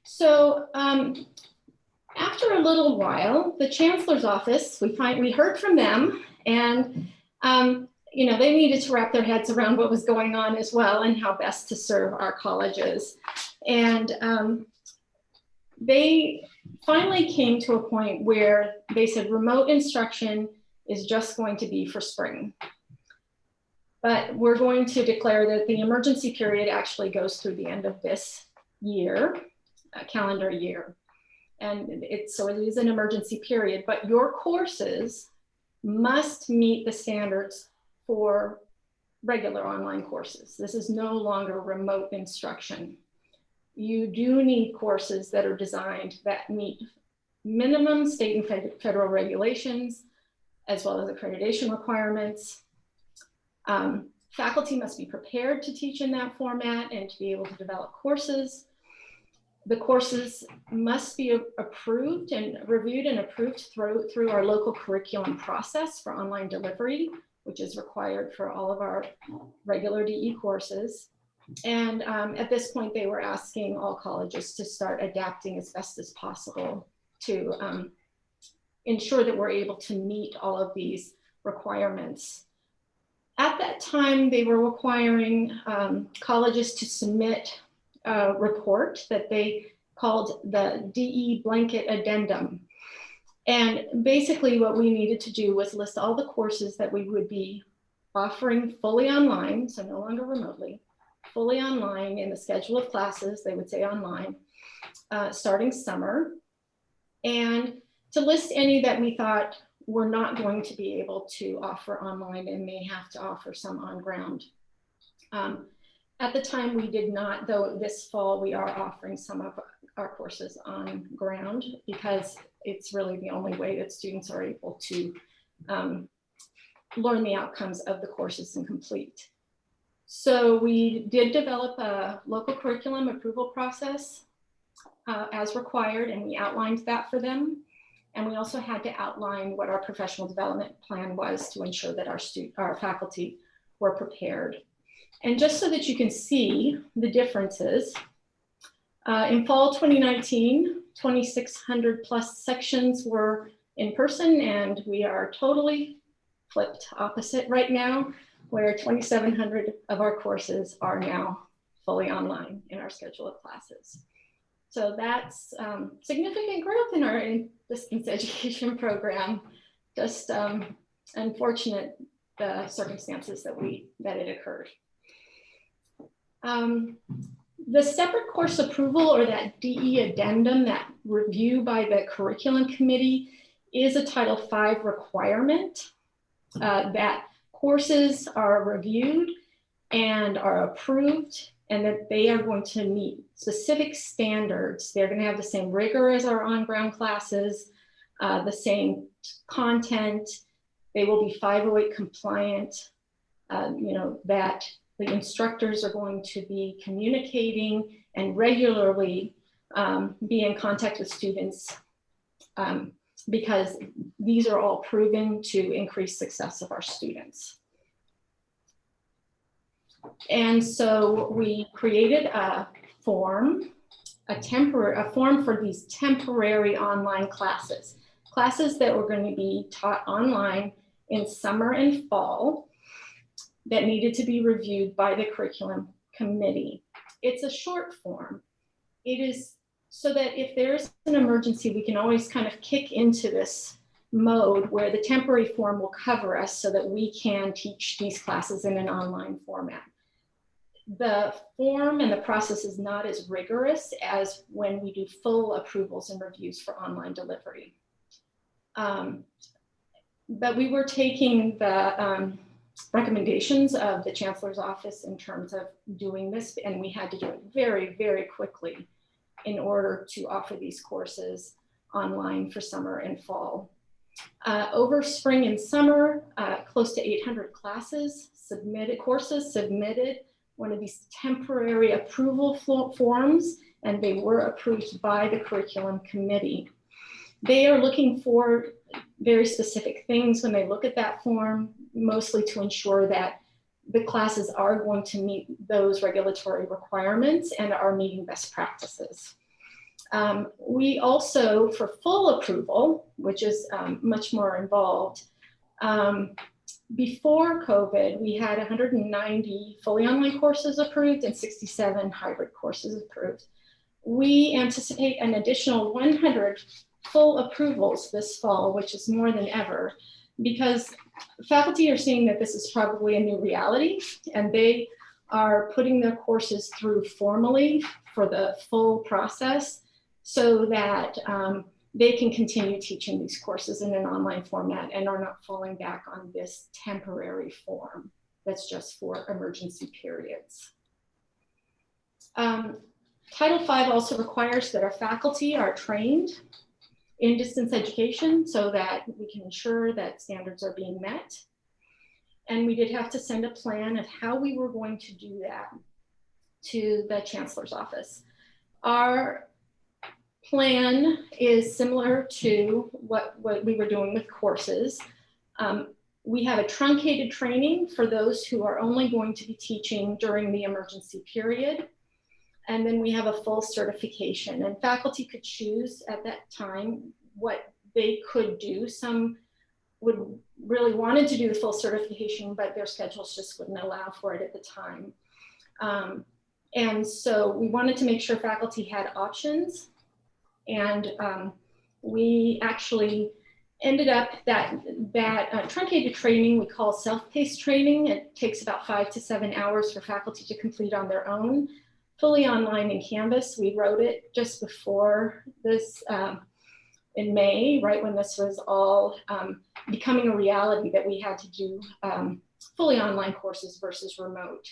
So after a little while, the chancellor's office, we heard from them, and you know, they needed to wrap their heads around what was going on as well and how best to serve our colleges. And they finally came to a point where they said remote instruction is just going to be for spring. But we're going to declare that the emergency period actually goes through the end of this year, calendar year. And so it is an emergency period, but your courses must meet the standards for regular online courses. This is no longer remote instruction. You do need courses that are designed that meet minimum state and federal regulations, as well as accreditation requirements. Faculty must be prepared to teach in that format and to be able to develop courses. The courses must be approved and reviewed and approved through our local curriculum process for online delivery, which is required for all of our regular DE courses. And at this point, they were asking all colleges to start adapting as best as possible to ensure that we're able to meet all of these requirements. At that time, they were requiring colleges to submit a report that they called the DE blanket addendum. And basically what we needed to do was list all the courses that we would be offering fully online, so no longer remotely, fully online in the schedule of classes, they would say online, starting summer, and to list any that we thought were not going to be able to offer online and may have to offer some on ground. At the time we did not, though this fall we are offering some of our courses on ground because it's really the only way that students are able to learn the outcomes of the courses and complete. So we did develop a local curriculum approval process as required, and we outlined that for them. And we also had to outline what our professional development plan was to ensure that our faculty were prepared. And just so that you can see the differences, in fall 2019, 2,600 plus sections were in person, and we are totally flipped opposite right now, where 2,700 of our courses are now fully online in our schedule of classes. So that's significant growth in our distance education program. Just unfortunate the circumstances that it occurred. The separate course approval, or that DE addendum, that review by the curriculum committee, is a Title V requirement that courses are reviewed and are approved, and that they are going to meet specific standards. They're going to have the same rigor as our on-ground classes, the same content. They will be 508 compliant, you know, that the instructors are going to be communicating and regularly be in contact with students because these are all proven to increase success of our students. And so we created a form, a form for these temporary online classes that were going to be taught online in summer and fall, that needed to be reviewed by the curriculum committee. It's a short form. It is so that if there's an emergency, we can always kind of kick into this mode where the temporary form will cover us so that we can teach these classes in an online format. The form and the process is not as rigorous as when we do full approvals and reviews for online delivery. But we were taking the recommendations of the Chancellor's office in terms of doing this, and we had to do it very, very quickly in order to offer these courses online for summer and fall. Over spring and summer, close to 800 courses submitted one of these temporary approval forms, and they were approved by the curriculum committee. They are looking for very specific things when they look at that form, mostly to ensure that the classes are going to meet those regulatory requirements and are meeting best practices. We also, for full approval, which is much more involved, before COVID, we had 190 fully online courses approved and 67 hybrid courses approved. We anticipate an additional 100 full approvals this fall, which is more than ever, because faculty are seeing that this is probably a new reality, and they are putting their courses through formally for the full process so that they can continue teaching these courses in an online format and are not falling back on this temporary form that's just for emergency periods. Title V also requires that our faculty are trained in distance education so that we can ensure that standards are being met. And we did have to send a plan of how we were going to do that to the Chancellor's office. Our plan is similar to what we were doing with courses. We have a truncated training for those who are only going to be teaching during the emergency period. And then we have a full certification, and faculty could choose at that time what they could do. Some would really wanted to do the full certification, but their schedules just wouldn't allow for it at the time. And so we wanted to make sure faculty had options. And we actually ended up that truncated training we call self-paced training. It takes about 5 to 7 hours for faculty to complete on their own. Fully online in Canvas. We wrote it just before this in May, right when this was all becoming a reality that we had to do fully online courses versus remote.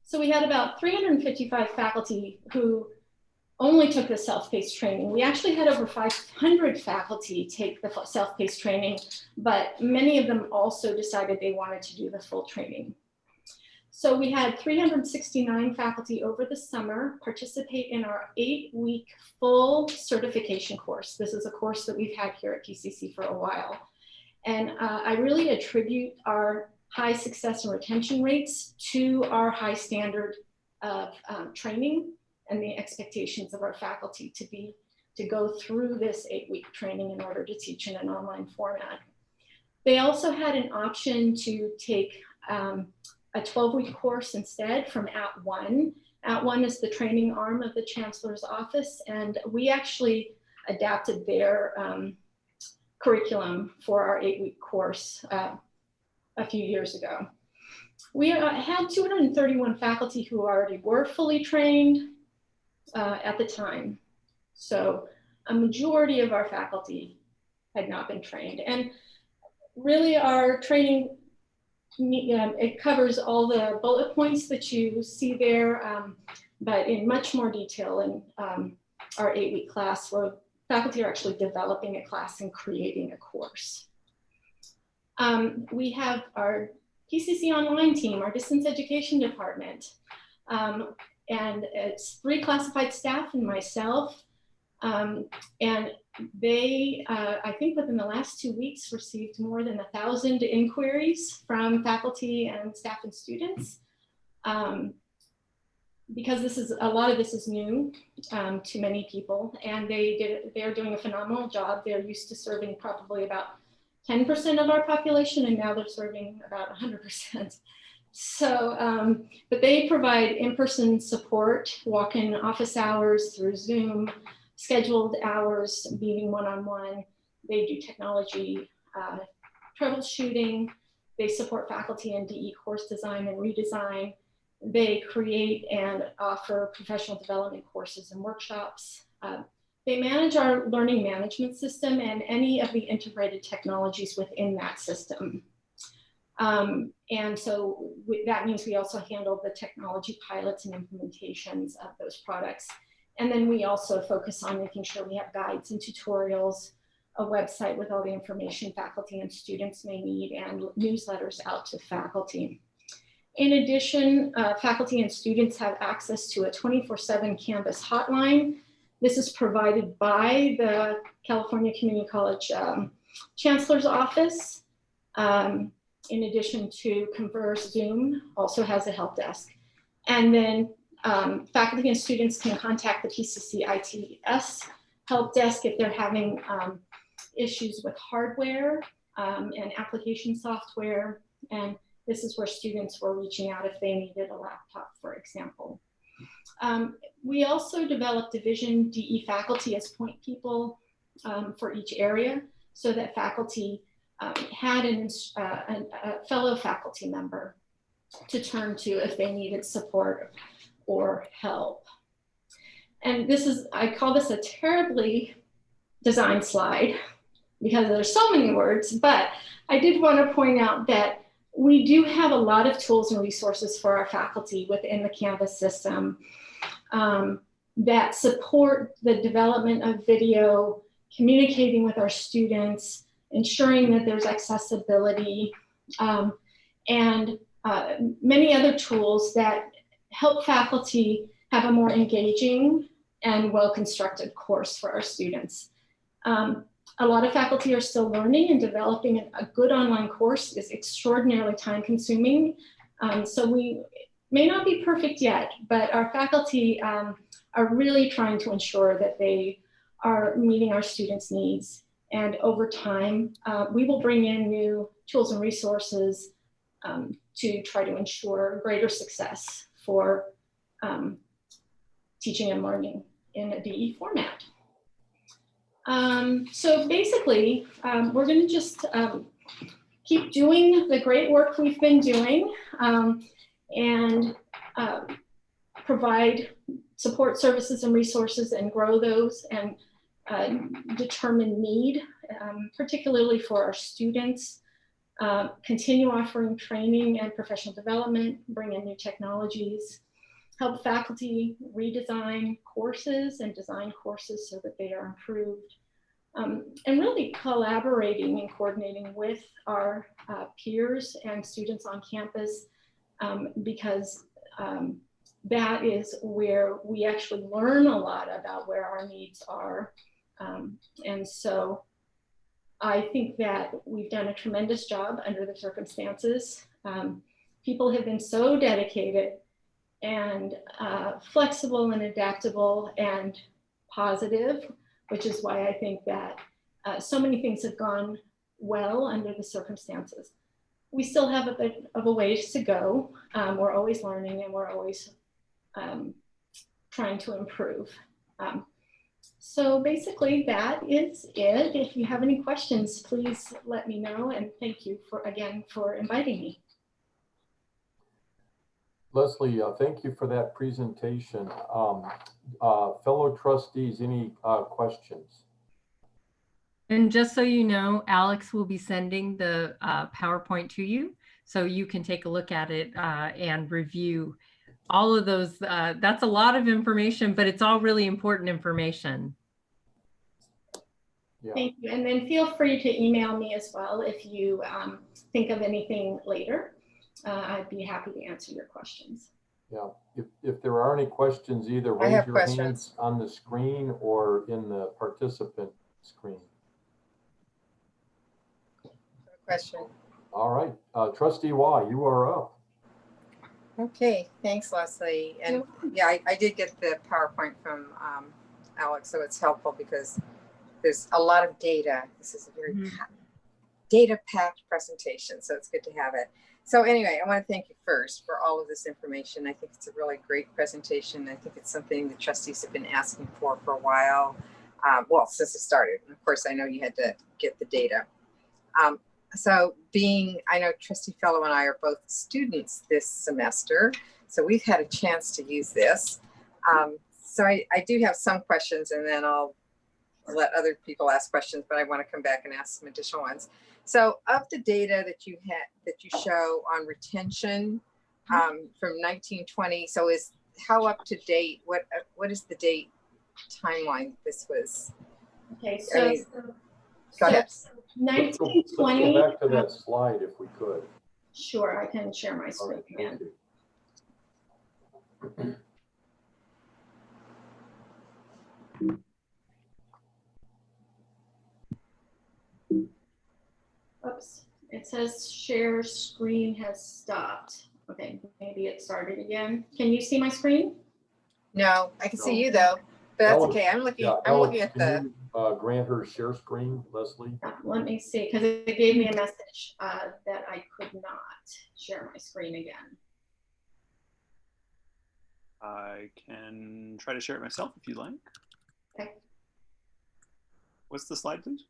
So we had about 355 faculty who only took the self-paced training. We actually had over 500 faculty take the self-paced training, but many of them also decided they wanted to do the full training. So we had 369 faculty over the summer participate in our 8-week full certification course. This is a course that we've had here at PCC for a while. And I really attribute our high success and retention rates to our high standard of training and the expectations of our faculty to go through this 8-week training in order to teach in an online format. They also had an option to take a 12-week course instead from @1. @1 is the training arm of the Chancellor's office, and we actually adapted their curriculum for our 8-week course a few years ago. We had 231 faculty who already were fully trained at the time. So a majority of our faculty had not been trained. And really our training, it covers all the bullet points that you see there, but in much more detail in our 8-week class where faculty are actually developing a class and creating a course. We have our PCC online team, our distance education department, and it's 3 classified staff and myself. And they, I think within the last 2 weeks, received more than 1,000 inquiries from faculty and staff and students. Because a lot of this is new to many people, and they're doing a phenomenal job. They're used to serving probably about 10% of our population, and now they're serving about 100%. So, but they provide in-person support, walk-in office hours through Zoom, scheduled hours, meeting one-on-one. They do technology troubleshooting. They support faculty in DE course design and redesign. They create and offer professional development courses and workshops. They manage our learning management system and any of the integrated technologies within that system. And so that means we also handle the technology pilots and implementations of those products. And then we also focus on making sure we have guides and tutorials, a website with all the information faculty and students may need, and newsletters out to faculty. In addition, faculty and students have access to a 24/7 Canvas hotline. This is provided by the California Community College Chancellor's Office. in addition to Converse Zoom, also has a help desk. And then faculty and students can contact the PCC ITS help desk if they're having issues with hardware and application software. And this is where students were reaching out if they needed a laptop, for example. We also developed Division DE faculty as point people for each area, so that faculty had a fellow faculty member to turn to if they needed support or help. And this is, I call this a terribly designed slide because there's so many words, but I did want to point out that we do have a lot of tools and resources for our faculty within the Canvas system that support the development of video, communicating with our students, ensuring that there's accessibility, and many other tools that help faculty have a more engaging and well-constructed course for our students. A lot of faculty are still learning, and developing a good online course is extraordinarily time-consuming. So we may not be perfect yet, but our faculty are really trying to ensure that they are meeting our students' needs. And over time, we will bring in new tools and resources to try to ensure greater success for teaching and learning in a DE format. So basically, we're going to just keep doing the great work we've been doing and provide support services and resources and grow those and determine need, particularly for our students, continue offering training and professional development, bring in new technologies, help faculty redesign courses and design courses so that they are improved, and really collaborating and coordinating with our peers and students on campus, because that is where we actually learn a lot about where our needs are. And so I think that we've done a tremendous job under the circumstances. People have been so dedicated and flexible and adaptable and positive, which is why I think that so many things have gone well under the circumstances. We still have a bit of a ways to go. We're always learning, and we're always trying to improve. So basically that is it. If you have any questions, please let me know, and thank you again for inviting me. Leslie, thank you for that presentation. Fellow trustees, any questions? And just so you know, Alex will be sending the PowerPoint to you, so you can take a look at it and review all of those. That's a lot of information, but it's all really important information. Yeah. Thank you. And then feel free to email me as well if you think of anything later. I'd be happy to answer your questions. Yeah, if there are any questions, either raise your hands on the screen or in the participant screen. Question. All right, Trustee Y, you are up. Okay, thanks, Leslie. And yeah, I did get the PowerPoint from Alex, so it's helpful because there's a lot of data. This is a very data-packed presentation, so it's good to have it. So anyway, I want to thank you first for all of this information. I think it's a really great presentation. I think it's something the trustees have been asking for a while, well, since it started. And of course, I know you had to get the data. So I know Trustee Fellow and I are both students this semester, so we've had a chance to use this. So I do have some questions, and then I'll let other people ask questions, but I want to come back and ask some additional ones. So of the data that you show on retention from 1920, so how up to date, what is the date timeline this was? Okay, so go ahead. 1920. Let's go back to that slide if we could. Sure, I can share my screen again. Oops, It says share screen has stopped. Okay, maybe it started again. Can you see my screen? No, I can see No. you though, but that's Alex, okay. I'm looking. yeah, I'm Alex, looking at can the. you, grant her share screen, Leslie? Let me see, because it gave me a message that I could not share my screen again. I can try to share it myself if you like. Okay. What's the slide, please?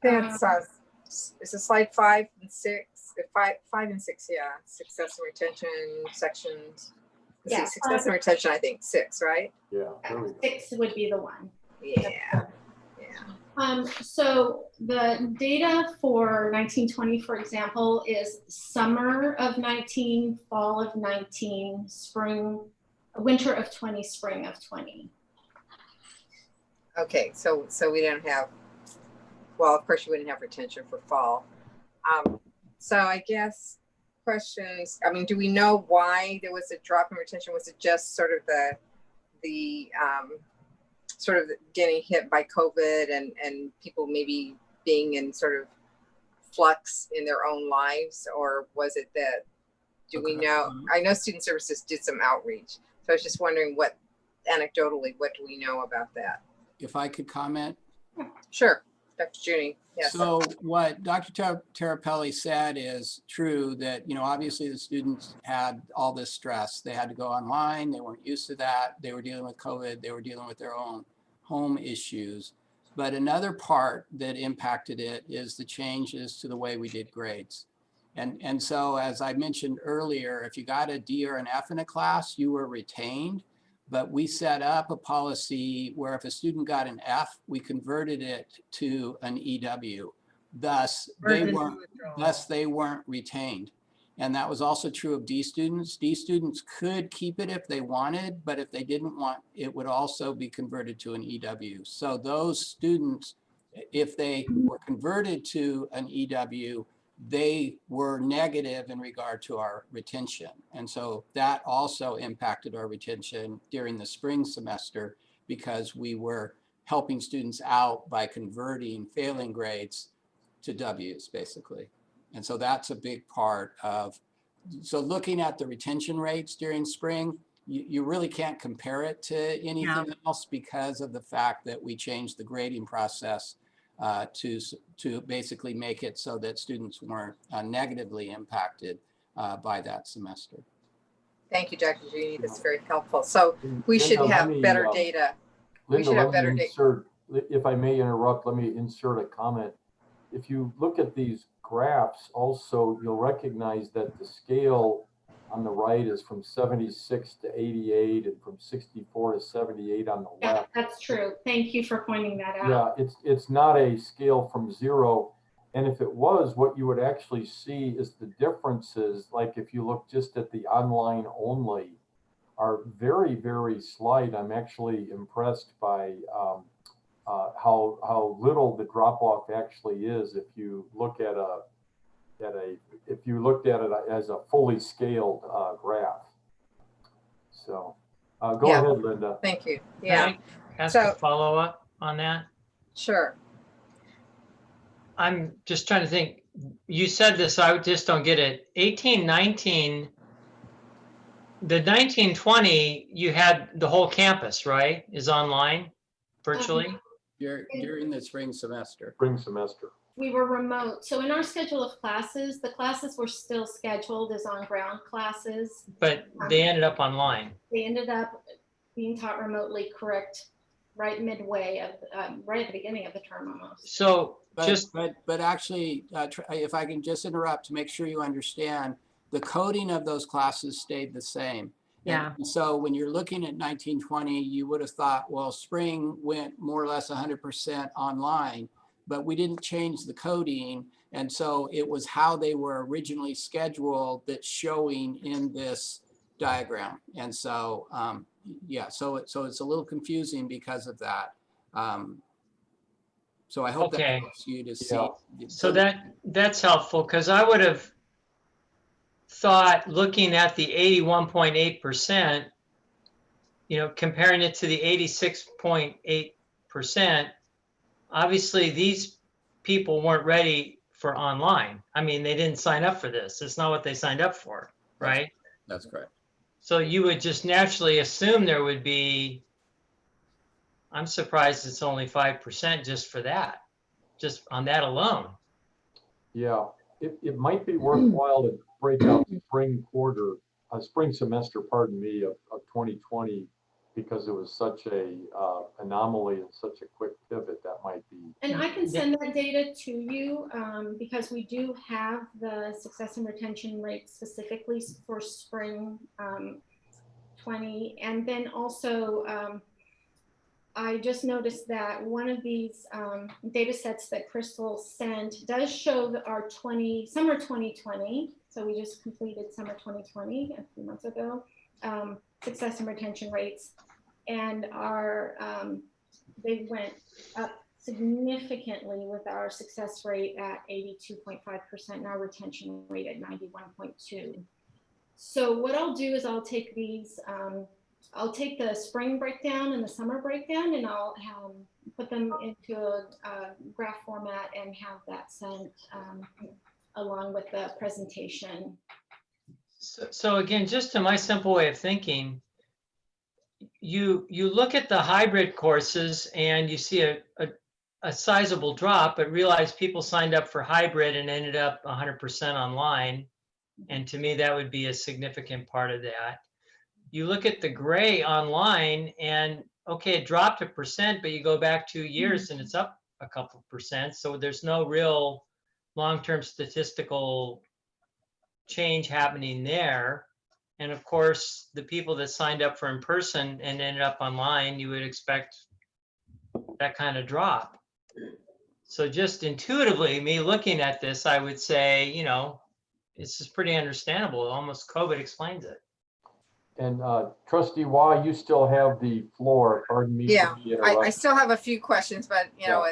That's it's a slide 5 and 6. 5 and 6, yeah. Success and retention sections. Yeah, Success and retention, I think 6, right? Yeah, there we go. 6 would be the one. Yeah. So the data for 1920, for example, is summer of 19, fall of 19, spring, winter of 20, spring of 20. Okay, so we don't have, well, of course you wouldn't have retention for fall. So I guess questions, I mean, do we know why there was a drop in retention? Was it just sort of the sort of getting hit by COVID and people maybe being in sort of flux in their own lives? Or was it that, do we know, I know Student Services did some outreach. So I was just wondering what, anecdotally, what do we know about that? If I could comment. Sure, Dr. Junie, yes. So what Dr. Terapelli said is true, that, you know, obviously the students had all this stress. They had to go online. They weren't used to that. They were dealing with COVID. They were dealing with their own home issues. But another part that impacted it is the changes to the way we did grades. And so, as I mentioned earlier, if you got a D or an F in a class, you were retained. But we set up a policy where if a student got an F, we converted it to an EW. Thus, they weren't retained. And that was also true of D students. D students could keep it if they wanted, but if they didn't want, it would also be converted to an EW. So those students, if they were converted to an EW, they were negative in regard to our retention. And so that also impacted our retention during the spring semester, because we were helping students out by converting failing grades to W's, basically. And so that's a big part of, so looking at the retention rates during spring, you really can't compare it to anything else, because of the fact that we changed the grading process to basically make it so that students weren't negatively impacted by that semester. Thank you, Dr. Junie. That's very helpful. So we should have better data. We should have better data. If I may interrupt, let me insert a comment. If you look at these graphs also, you'll recognize that the scale on the right is from 76 to 88 and from 64 to 78 on the left. Yeah, that's true. Thank you for pointing that out. Yeah, it's not a scale from 0. And if it was, what you would actually see is the differences, like if you look just at the online only, are very, very slight. I'm actually impressed by how little the drop off actually is if you look at if you looked at it as a fully scaled graph. So go ahead, Linda. Thank you. Yeah. Can I ask a follow up on that? Sure. I'm just trying to think. You said this, I just don't get it. 1819, the 1920, you had the whole campus, right? Is online virtually? During the spring semester. Spring semester. We were remote. So in our schedule of classes, the classes were still scheduled as on-ground classes. But they ended up online. They ended up being taught remotely, correct, right midway of, right at the beginning of the term almost. So but actually, if I can just interrupt to make sure you understand, the coding of those classes stayed the same. Yeah. And so when you're looking at 1920, you would have thought, well, spring went more or less 100% online, but we didn't change the coding. And so it was how they were originally scheduled that's showing in this diagram. And so, yeah, so it's a little confusing because of that. So I hope that helps you to see. So that's helpful, because I would have thought, looking at the 81.8%, you know, comparing it to the 86.8%, obviously these people weren't ready for online. I mean, they didn't sign up for this. It's not what they signed up for, right? That's correct. So you would just naturally assume there would be, I'm surprised it's only 5% just for that, just on that alone. Yeah, it might be worthwhile to break out spring semester, pardon me, of 2020, because it was such a anomaly and such a quick pivot. That might be. And I can send that data to you because we do have the success and retention rate specifically for spring 20. And then also, I just noticed that one of these data sets that Crystal sent does show that our summer 2020. So we just completed summer 2020 a few months ago, success and retention rates. And our they went up significantly with our success rate at 82.5% and our retention rate at 91.2. So what I'll do is I'll take these, I'll take the spring breakdown and the summer breakdown, and I'll put them into a graph format and have that sent along with the presentation. So again, just to my simple way of thinking, you look at the hybrid courses and you see a sizable drop, but realize people signed up for hybrid and ended up 100% online. And to me, that would be a significant part of that. You look at the gray online and okay, it dropped 1%, but you go back 2 years and it's up a couple percent. So there's no real long-term statistical change happening there. And of course, the people that signed up for in person and ended up online, you would expect that kind of drop. So just intuitively, me looking at this, I would say, you know, this is pretty understandable. Almost COVID explains it. And Trustee Wah, you still have the floor. Pardon me. Yeah, I still have a few questions, but you know,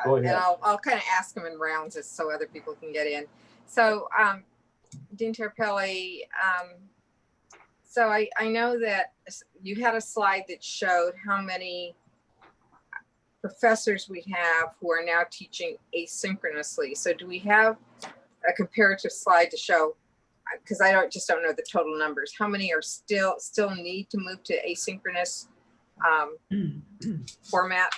Go ahead. and I'll kind of ask them in rounds just so other people can get in. So, Dean Terpelli, so I know that you had a slide that showed how many professors we have who are now teaching asynchronously. So do we have a comparative slide to show, because I just don't know the total numbers, how many are still need to move to asynchronous format?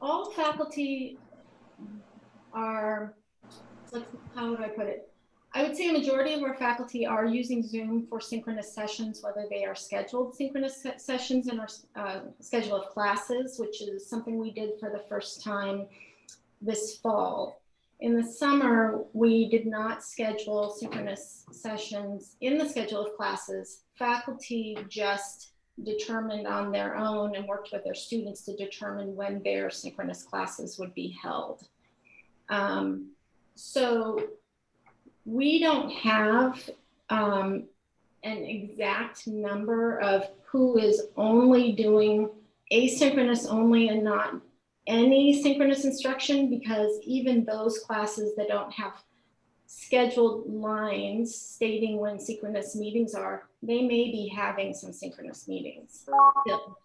All faculty are, how would I put it? I would say a majority of our faculty are using Zoom for synchronous sessions, whether they are scheduled synchronous sessions in our schedule of classes, which is something we did for the first time this fall. In the summer, we did not schedule synchronous sessions in the schedule of classes. Faculty just determined on their own and worked with their students to determine when their synchronous classes would be held. So we don't have an exact number of who is only doing asynchronous only and not any synchronous instruction, because even those classes that don't have scheduled lines stating when synchronous meetings are, they may be having some synchronous meetings still,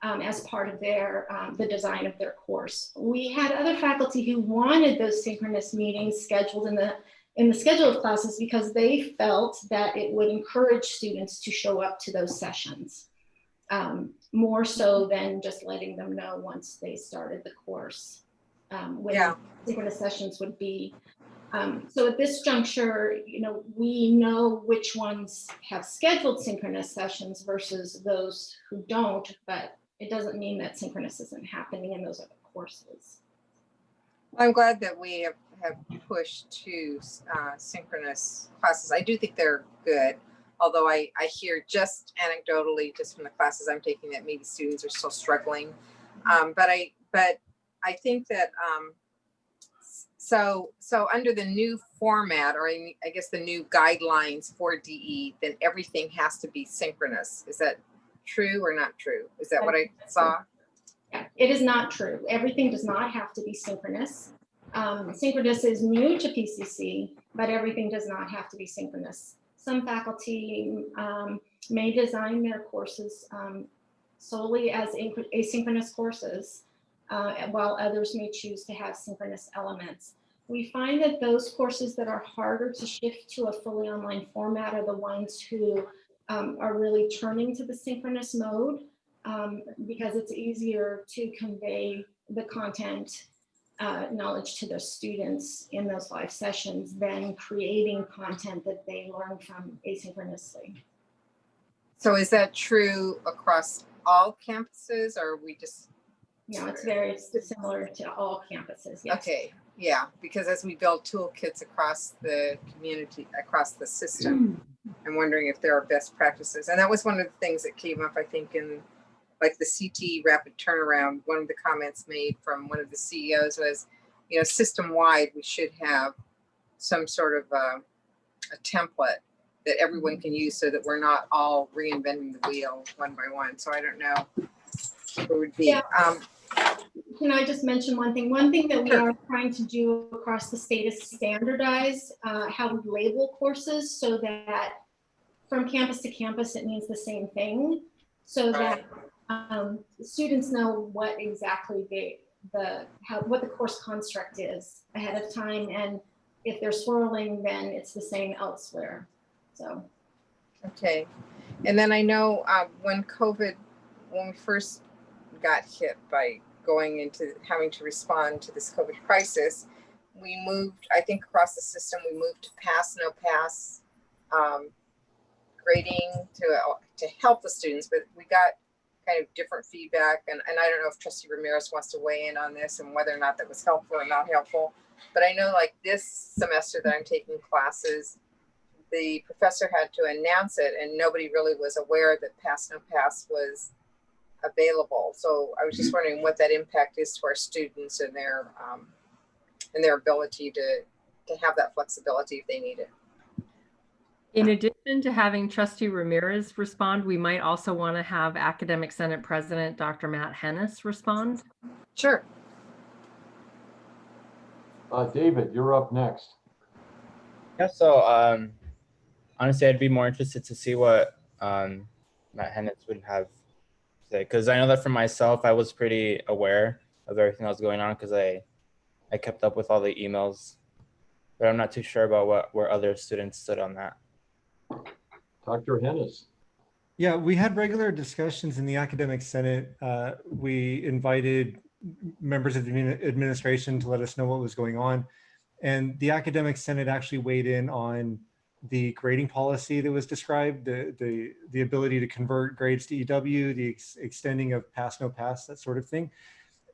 as part of their the design of their course. We had other faculty who wanted those synchronous meetings scheduled in the schedule of classes because they felt that it would encourage students to show up to those sessions, more so than just letting them know once they started the course when synchronous sessions would be. So at this juncture, you know, we know which ones have scheduled synchronous sessions versus those who don't, but it doesn't mean that synchronous isn't happening in those other courses. I'm glad that we have pushed to synchronous classes. I do think they're good, although I hear just anecdotally, just from the classes I'm taking, that maybe students are still struggling. But I think that so under the new format, or I guess the new guidelines for DE, then everything has to be synchronous. Is that true or not true? Is that what I saw? Yeah, it is not true. Everything does not have to be synchronous. Synchronous is new to PCC, but everything does not have to be synchronous. Some faculty may design their courses solely as asynchronous courses, while others may choose to have synchronous elements. We find that those courses that are harder to shift to a fully online format are the ones who are really turning to the synchronous mode because it's easier to convey the content knowledge to their students in those live sessions than creating content that they learn from asynchronously. So is that true across all campuses, or are we just? No, it's very similar to all campuses. Yes. Okay, yeah, because as we build toolkits across the community, across the system, I'm wondering if there are best practices. And that was one of the things that came up, I think, in like the CT rapid turnaround. One of the comments made from one of the CEOs was, you know, system-wide, we should have some sort of a template that everyone can use so that we're not all reinventing the wheel one by one. So I don't know what it would be. Yeah. Can I just mention one thing? One thing that we are trying to do across the state is standardize how we label courses so that from campus to campus, it means the same thing, so that students know what exactly what the course construct is ahead of time. And if they're swirling, then it's the same elsewhere. So. Okay. And then I know when we first got hit by going into having to respond to this COVID crisis, we moved, I think across the system, we moved to pass, no pass grading to help the students, but we got kind of different feedback. And I don't know if Trustee Ramirez wants to weigh in on this and whether or not that was helpful or not helpful. But I know like this semester that I'm taking classes, the professor had to announce it and nobody really was aware that pass, no pass was available. So I was just wondering what that impact is to our students and their ability to have that flexibility if they need it. In addition to having Trustee Ramirez respond, we might also want to have Academic Senate President Dr. Matt Hennis respond. Sure. David, you're up next. Yeah, so honestly, I'd be more interested to see what Matt Hennis would have to say, because I know that for myself, I was pretty aware of everything that was going on because I kept up with all the emails, but I'm not too sure about where other students stood on that. Dr. Hennis. Yeah, we had regular discussions in the Academic Senate. We invited members of the administration to let us know what was going on. And the Academic Senate actually weighed in on the grading policy that was described, the ability to convert grades to EW, the extending of pass, no pass, that sort of thing.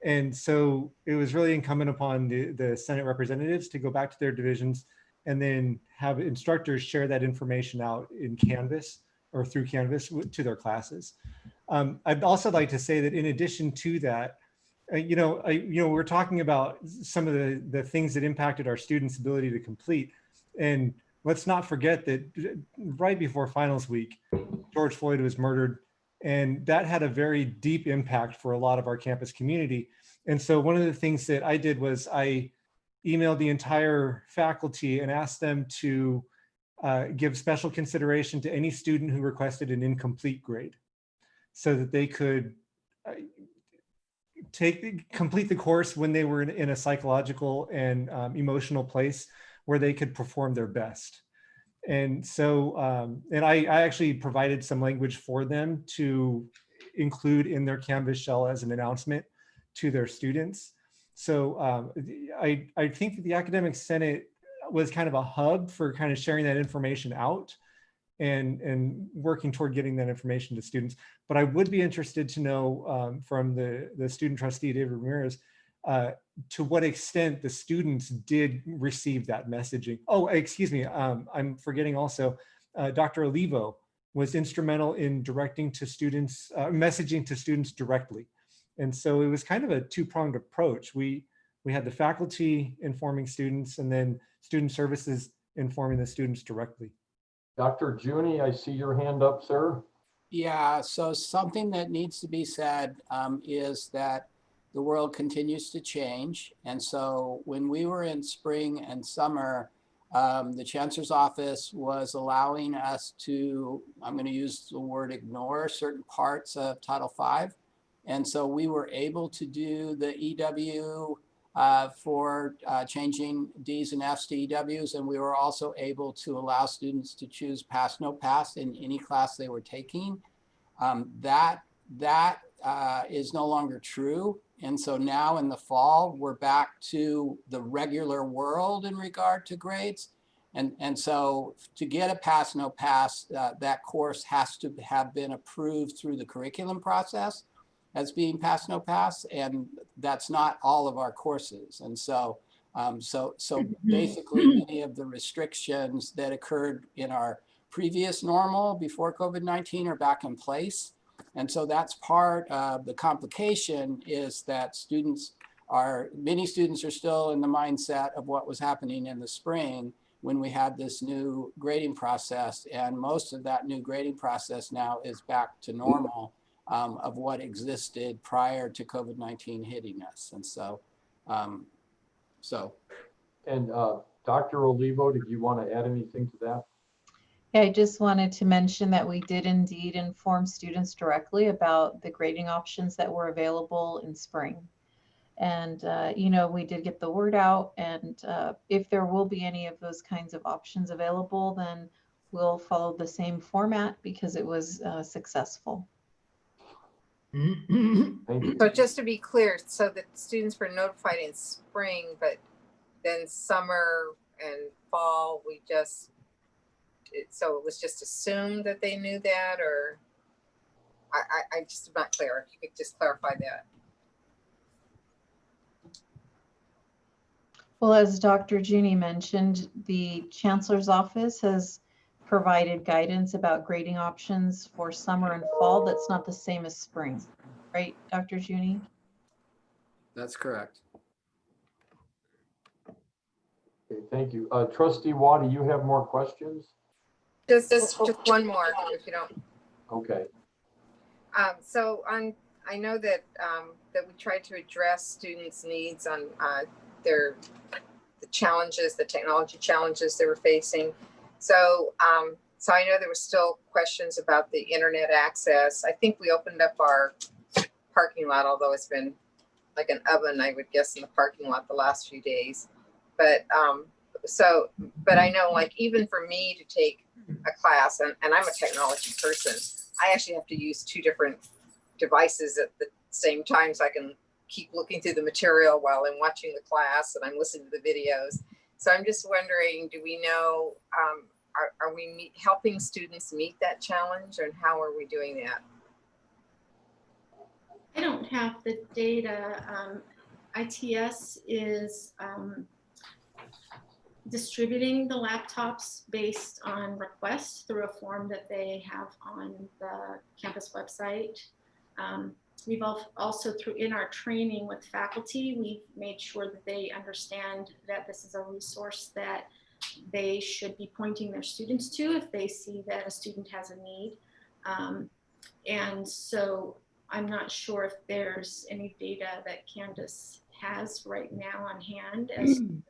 And so it was really incumbent upon the Senate representatives to go back to their divisions and then have instructors share that information out in Canvas or through Canvas to their classes. I'd also like to say that in addition to that, we're talking about some of the things that impacted our students' ability to complete. And let's not forget that right before finals week, George Floyd was murdered. And that had a very deep impact for a lot of our campus community. And so one of the things that I did was I emailed the entire faculty and asked them to give special consideration to any student who requested an incomplete grade so that they could complete the course when they were in a psychological and emotional place where they could perform their best. And so, and I actually provided some language for them to include in their Canvas shell as an announcement to their students. So I think that the Academic Senate was kind of a hub for kind of sharing that information out and working toward getting that information to students. But I would be interested to know from the student trustee, David Ramirez, to what extent the students did receive that messaging. Oh, excuse me, I'm forgetting also, Dr. Olivo was instrumental in directing to students, messaging to students directly. And so it was kind of a two-pronged approach. We had the faculty informing students and then student services informing the students directly. Dr. Juni, I see your hand up, sir. Yeah, so something that needs to be said is that the world continues to change. And so when we were in spring and summer, the Chancellor's office was allowing us to, I'm going to use the word ignore certain parts of Title V And so we were able to do the EW for changing Ds and Fs to EWs. And we were also able to allow students to choose pass, no pass in any class they were taking. That is no longer true. And so now in the fall, we're back to the regular world in regard to grades. And so to get a pass, no pass, that course has to have been approved through the curriculum process as being pass, no pass. And that's not all of our courses. And so, basically many of the restrictions that occurred in our previous normal before COVID-19 are back in place. And so that's part of the complication, is that many students are still in the mindset of what was happening in the spring when we had this new grading process. And most of that new grading process now is back to normal of what existed prior to COVID-19 hitting us. And so, And Dr. Olivo, did you want to add anything to that? Yeah, I just wanted to mention that we did indeed inform students directly about the grading options that were available in spring. And, you know, we did get the word out, and if there will be any of those kinds of options available, then we'll follow the same format because it was successful. Thank you. So just to be clear, so that students were notified in spring, but then summer and fall, so it was just assumed that they knew that, or I just am not clear. If you could just clarify that. Well, as Dr. Junie mentioned, the Chancellor's Office has provided guidance about grading options for summer and fall. That's not the same as spring, right, Dr. Junie? that's correct. Okay, thank you. Trustee Watt, do you have more questions? Just one more, if you don't. Okay. So I know that that we tried to address students' needs on the challenges, the technology challenges they were facing. So so I know there were still questions about the internet access. I think we opened up our parking lot, although it's been like an oven, I would guess, in the parking lot the last few days. But but I know, like, even for me to take a class, and I'm a technology person, I actually have to use 2 different devices at the same time so I can keep looking through the material while I'm watching the class and I'm listening to the videos. So I'm just wondering, do we know, are we helping students meet that challenge, and how are we doing that? I don't have the data. ITS is distributing the laptops based on requests through a form that they have on the campus website. We've also, in our training with faculty, we've made sure that they understand that this is a resource that they should be pointing their students to if they see that a student has a need. And so I'm not sure if there's any data that Candace has right now on hand as to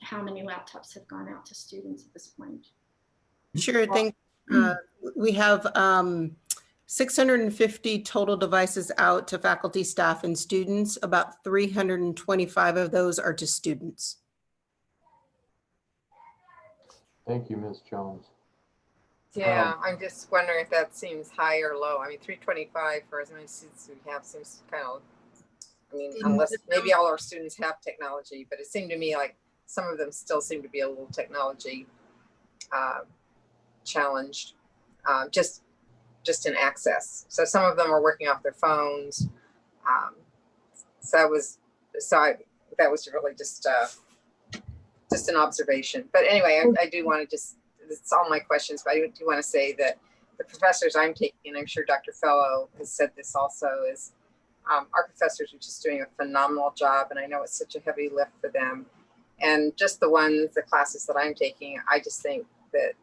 how many laptops have gone out to students at this point. Sure, I think we have 650 total devices out to faculty, staff, and students. About 325 of those are to students. Thank you, Ms. Jones. Yeah, I'm just wondering if that seems high or low. I mean, 325 for as many students we have seems kind of, I mean, unless maybe all our students have technology, but it seemed to me like some of them still seem to be a little technology challenged, just in access. So some of them are working off their phones. That was really just an observation. But anyway, I do want to it's all my questions, but I do want to say that the professors I'm taking, and I'm sure Dr. Fellow has said this also, is our professors are just doing a phenomenal job. And I know it's such a heavy lift for them. And just the classes that I'm taking, I just think that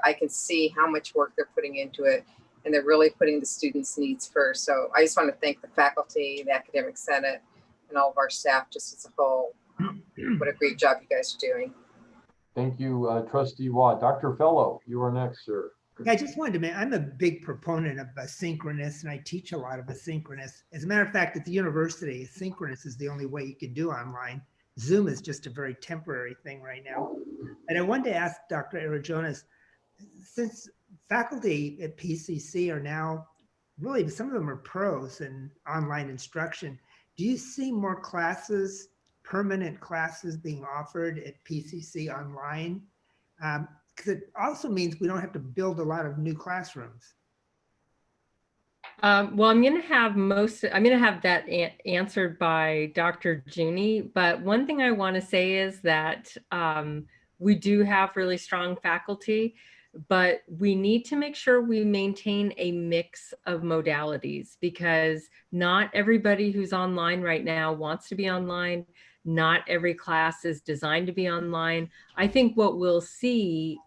I can see how much work they're putting into it, and they're really putting the students' needs first. So I just want to thank the faculty, the Academic Senate, and all of our staff just as a whole. What a great job you guys are doing. Thank you, Trustee Watt. Dr. Fellow, you are next, sir. Yeah, I just wanted to mention, I'm a big proponent of asynchronous, and I teach a lot of asynchronous. As a matter of fact, at the university, asynchronous is the only way you can do online. Zoom is just a very temporary thing right now. And I wanted to ask Dr. Jonas, since faculty at PCC are now, really, some of them are pros in online instruction, do you see more classes, permanent classes being offered at PCC online? Because it also means we don't have to build a lot of new classrooms. Well, I'm going to have that answered by Dr. Junie, but one thing I want to say is that we do have really strong faculty, but we need to make sure we maintain a mix of modalities, because not everybody who's online right now wants to be online. Not every class is designed to be online. I think what we'll see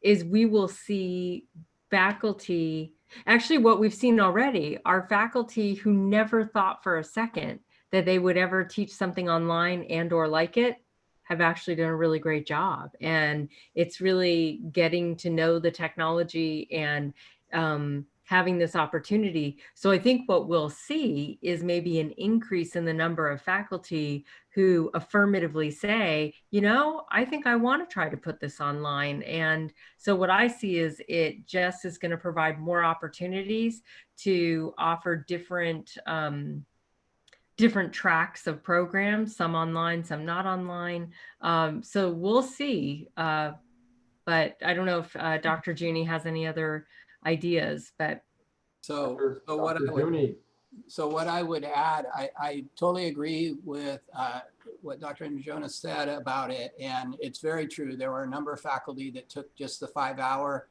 is we will see faculty. Actually, what we've seen already are faculty who never thought for a second that they would ever teach something online and or like it have actually done a really great job. And it's really getting to know the technology and having this opportunity. So I think what we'll see is maybe an increase in the number of faculty who affirmatively say, you know, I think I want to try to put this online. And so what I see is it just is going to provide more opportunities to offer different different tracks of programs, some online, some not online. So we'll see. But I don't know if Dr. Junie has any other ideas, but. So what I would add, I totally agree with what Dr. Jonas said about it. And it's very true. There were a number of faculty that took just the 5-hour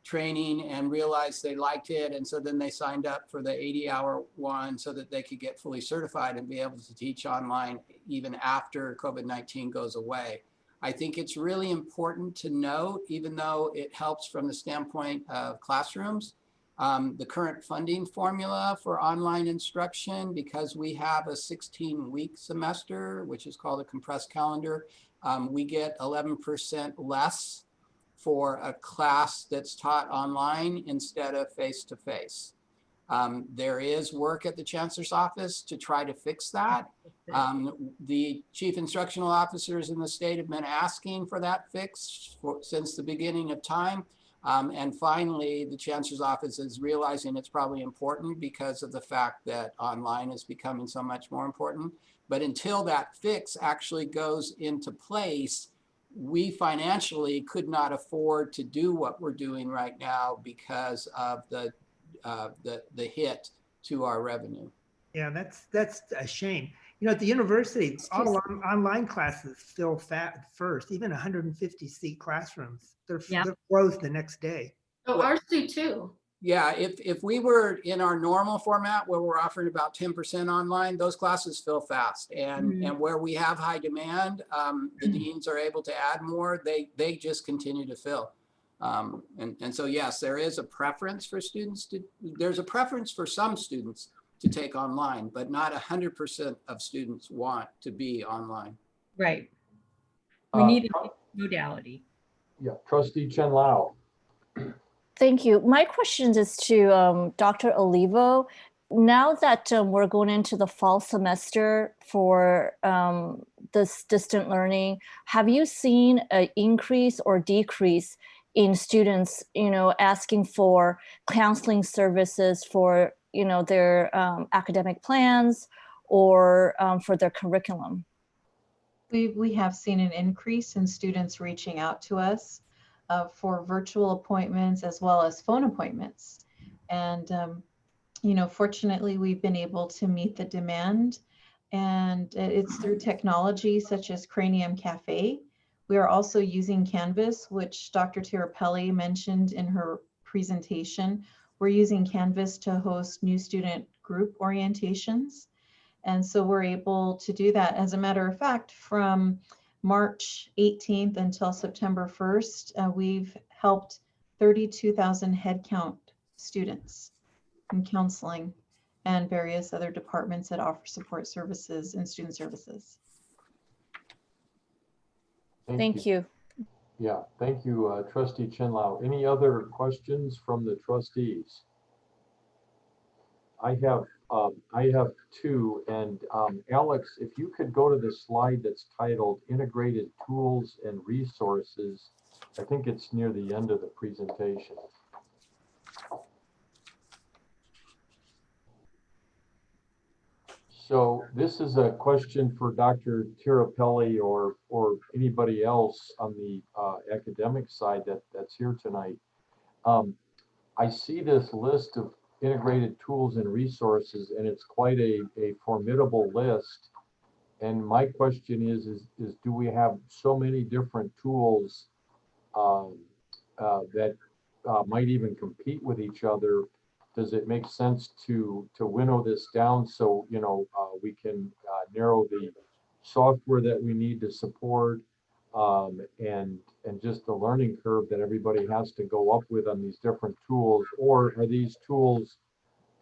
training and realized they liked it. And so then they signed up for the 80-hour one so that they could get fully certified and be able to teach online even after COVID-19 goes away. I think it's really important to note, even though it helps from the standpoint of classrooms, the current funding formula for online instruction, because we have a 16-week semester, which is called a compressed calendar, we get 11% less for a class that's taught online instead of face-to-face. There is work at the Chancellor's office to try to fix that. The chief instructional officers in the state have been asking for that fix since the beginning of time. And finally, the Chancellor's office is realizing it's probably important because of the fact that online is becoming so much more important. But until that fix actually goes into place, we financially could not afford to do what we're doing right now because of the hit to our revenue. Yeah, that's a shame. You know, at the university, all online classes fill first, even 150-seat classrooms. They're closed the next day. Oh, ours do too. Yeah, if we were in our normal format where we're offering about 10% online, those classes fill fast. And where we have high demand, the deans are able to add more. They just continue to fill. And so, yes, there is a preference for students there's a preference for some students to take online, but not 100% of students want to be online. Right. We need a modality. Yeah, Trustee Chen Lao. Thank you. My question is to Dr. Olivo. Now that we're going into the fall semester for this distant learning, have you seen an increase or decrease in students, asking for counseling services for, their academic plans or for their curriculum? We have seen an increase in students reaching out to us for virtual appointments as well as phone appointments. And, fortunately, we've been able to meet the demand, and it's through technology such as Cranium Cafe. We are also using Canvas, which Dr. Tirapelli mentioned in her presentation. We're using Canvas to host new student group orientations. And so we're able to do that. As a matter of fact, from March 18th until September 1st, we've helped 32,000 headcount students in counseling and various other departments that offer support services and student services. Thank you. Yeah, thank you, Trustee Chinlau. Any other questions from the trustees? I have two, and Alex, if you could go to the slide that's titled Integrated Tools and Resources, I think it's near the end of the presentation. So this is a question for Dr. Tirapelli or anybody else on the academic side that's here tonight. I see this list of integrated tools and resources, and it's quite a formidable list. And my question is do we have so many different tools that might even compete with each other? Does it make sense to winnow this down so we can narrow the software that we need to support and just the learning curve that everybody has to go up with on these different tools? Or are these tools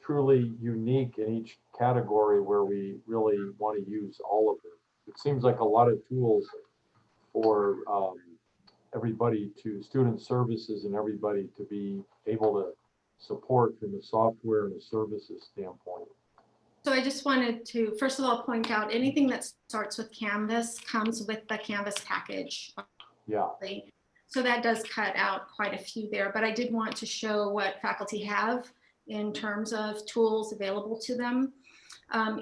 truly unique in each category where we really want to use all of them? It seems like a lot of tools for everybody, to student services and everybody to be able to support from the software and the services standpoint. So I just wanted to, first of all, point out anything that starts with Canvas comes with the Canvas package. Yeah. So that does cut out quite a few there, but I did want to show what faculty have in terms of tools available to them.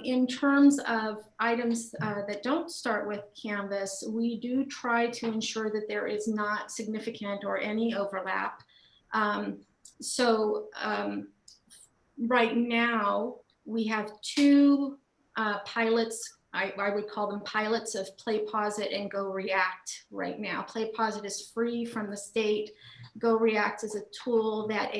In terms of items that don't start with Canvas, we do try to ensure that there is not significant or any overlap. Right now, we have two pilots. I would call them pilots of PlayPosit and Go React right now. PlayPosit is free from the state. Go React is a tool that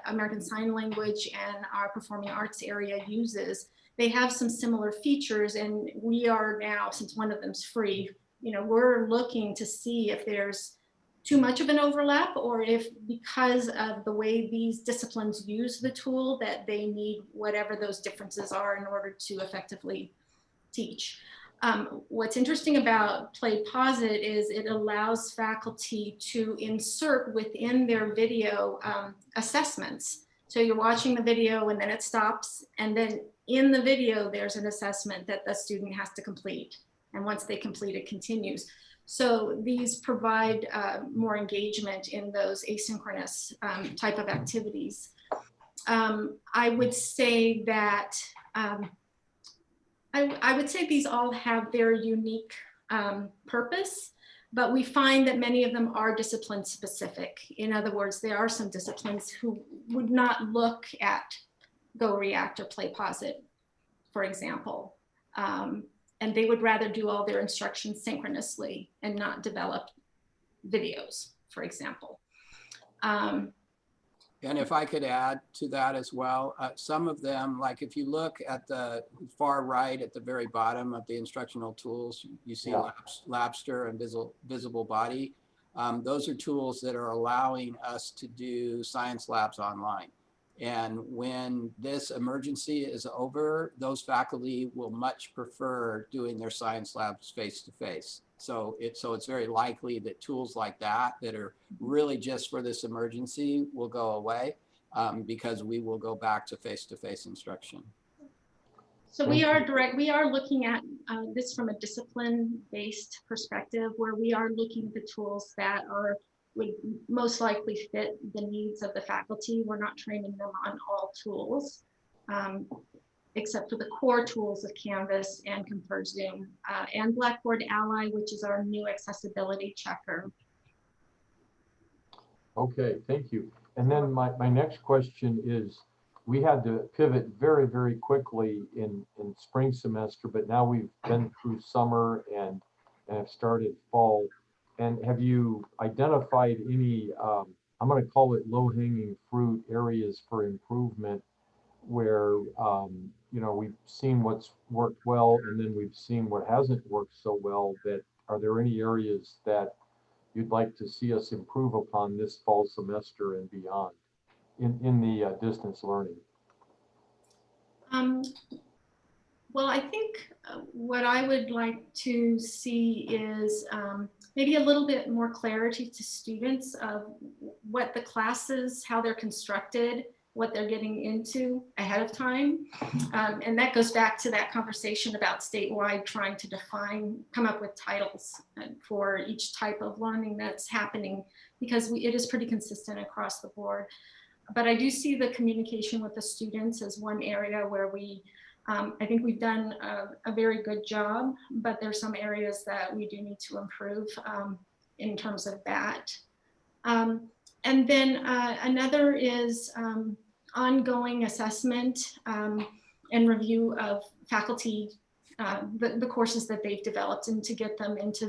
American Sign Language and our performing arts area uses. They have some similar features, and we are now, since one of them's free, we're looking to see if there's too much of an overlap, or if because of the way these disciplines use the tool that they need whatever those differences are in order to effectively teach. What's interesting about PlayPosit is it allows faculty to insert within their video assessments. So you're watching the video and then it stops, and then in the video there's an assessment that the student has to complete, and once they complete it continues. So these provide more engagement in those asynchronous type of activities. I would say that I would say these all have their unique purpose, but we find that many of them are discipline specific. In other words, there are some disciplines who would not look at Go React or PlayPosit, for example. And they would rather do all their instructions synchronously and not develop videos, for example. And if I could add to that as well, some of them, like if you look at the far right at the very bottom of the instructional tools, you see Labster and Visible Body. Those are tools that are allowing us to do science labs online. And when this emergency is over, those faculty will much prefer doing their science labs face-to-face. So it's very likely that tools like that are really just for this emergency will go away because we will go back to face-to-face instruction. So we are looking at this from a discipline-based perspective, where we are looking at the tools that would most likely fit the needs of the faculty. We're not training them on all tools, except for the core tools of Canvas and Compare Zoom and Blackboard Ally, which is our new accessibility checker. Okay, thank you. And then my next question is, we had to pivot very, very quickly in spring semester, but now we've been through summer and have started fall. And have you identified any, I'm going to call it low-hanging fruit areas for improvement where, we've seen what's worked well and then we've seen what hasn't worked so well? That are there any areas that you'd like to see us improve upon this fall semester and beyond in the distance learning? Well, I think what I would like to see is maybe a little bit more clarity to students of what the classes, how they're constructed, what they're getting into ahead of time. And that goes back to that conversation about statewide trying to define, come up with titles for each type of learning that's happening, because it is pretty consistent across the board. But I do see the communication with the students as one area where I think we've done a very good job, but there's some areas that we do need to improve in terms of that. And then another is ongoing assessment and review of faculty, the courses that they've developed, and to get them into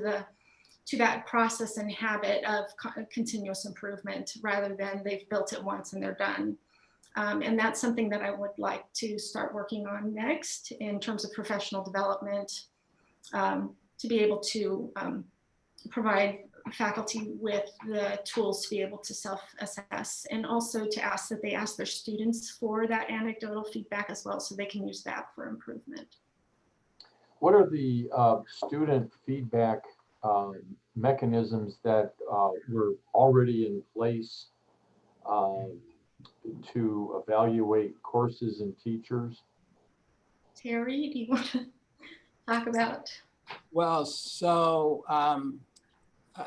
that process and habit of continuous improvement, rather than they've built it once and they're done. And that's something that I would like to start working on next in terms of professional development, to be able to provide faculty with the tools to be able to self-assess, and also to ask that they ask their students for that anecdotal feedback as well, so they can use that for improvement. What are the student feedback mechanisms that were already in place to evaluate courses and teachers? Terry, do you want to talk about? Well, so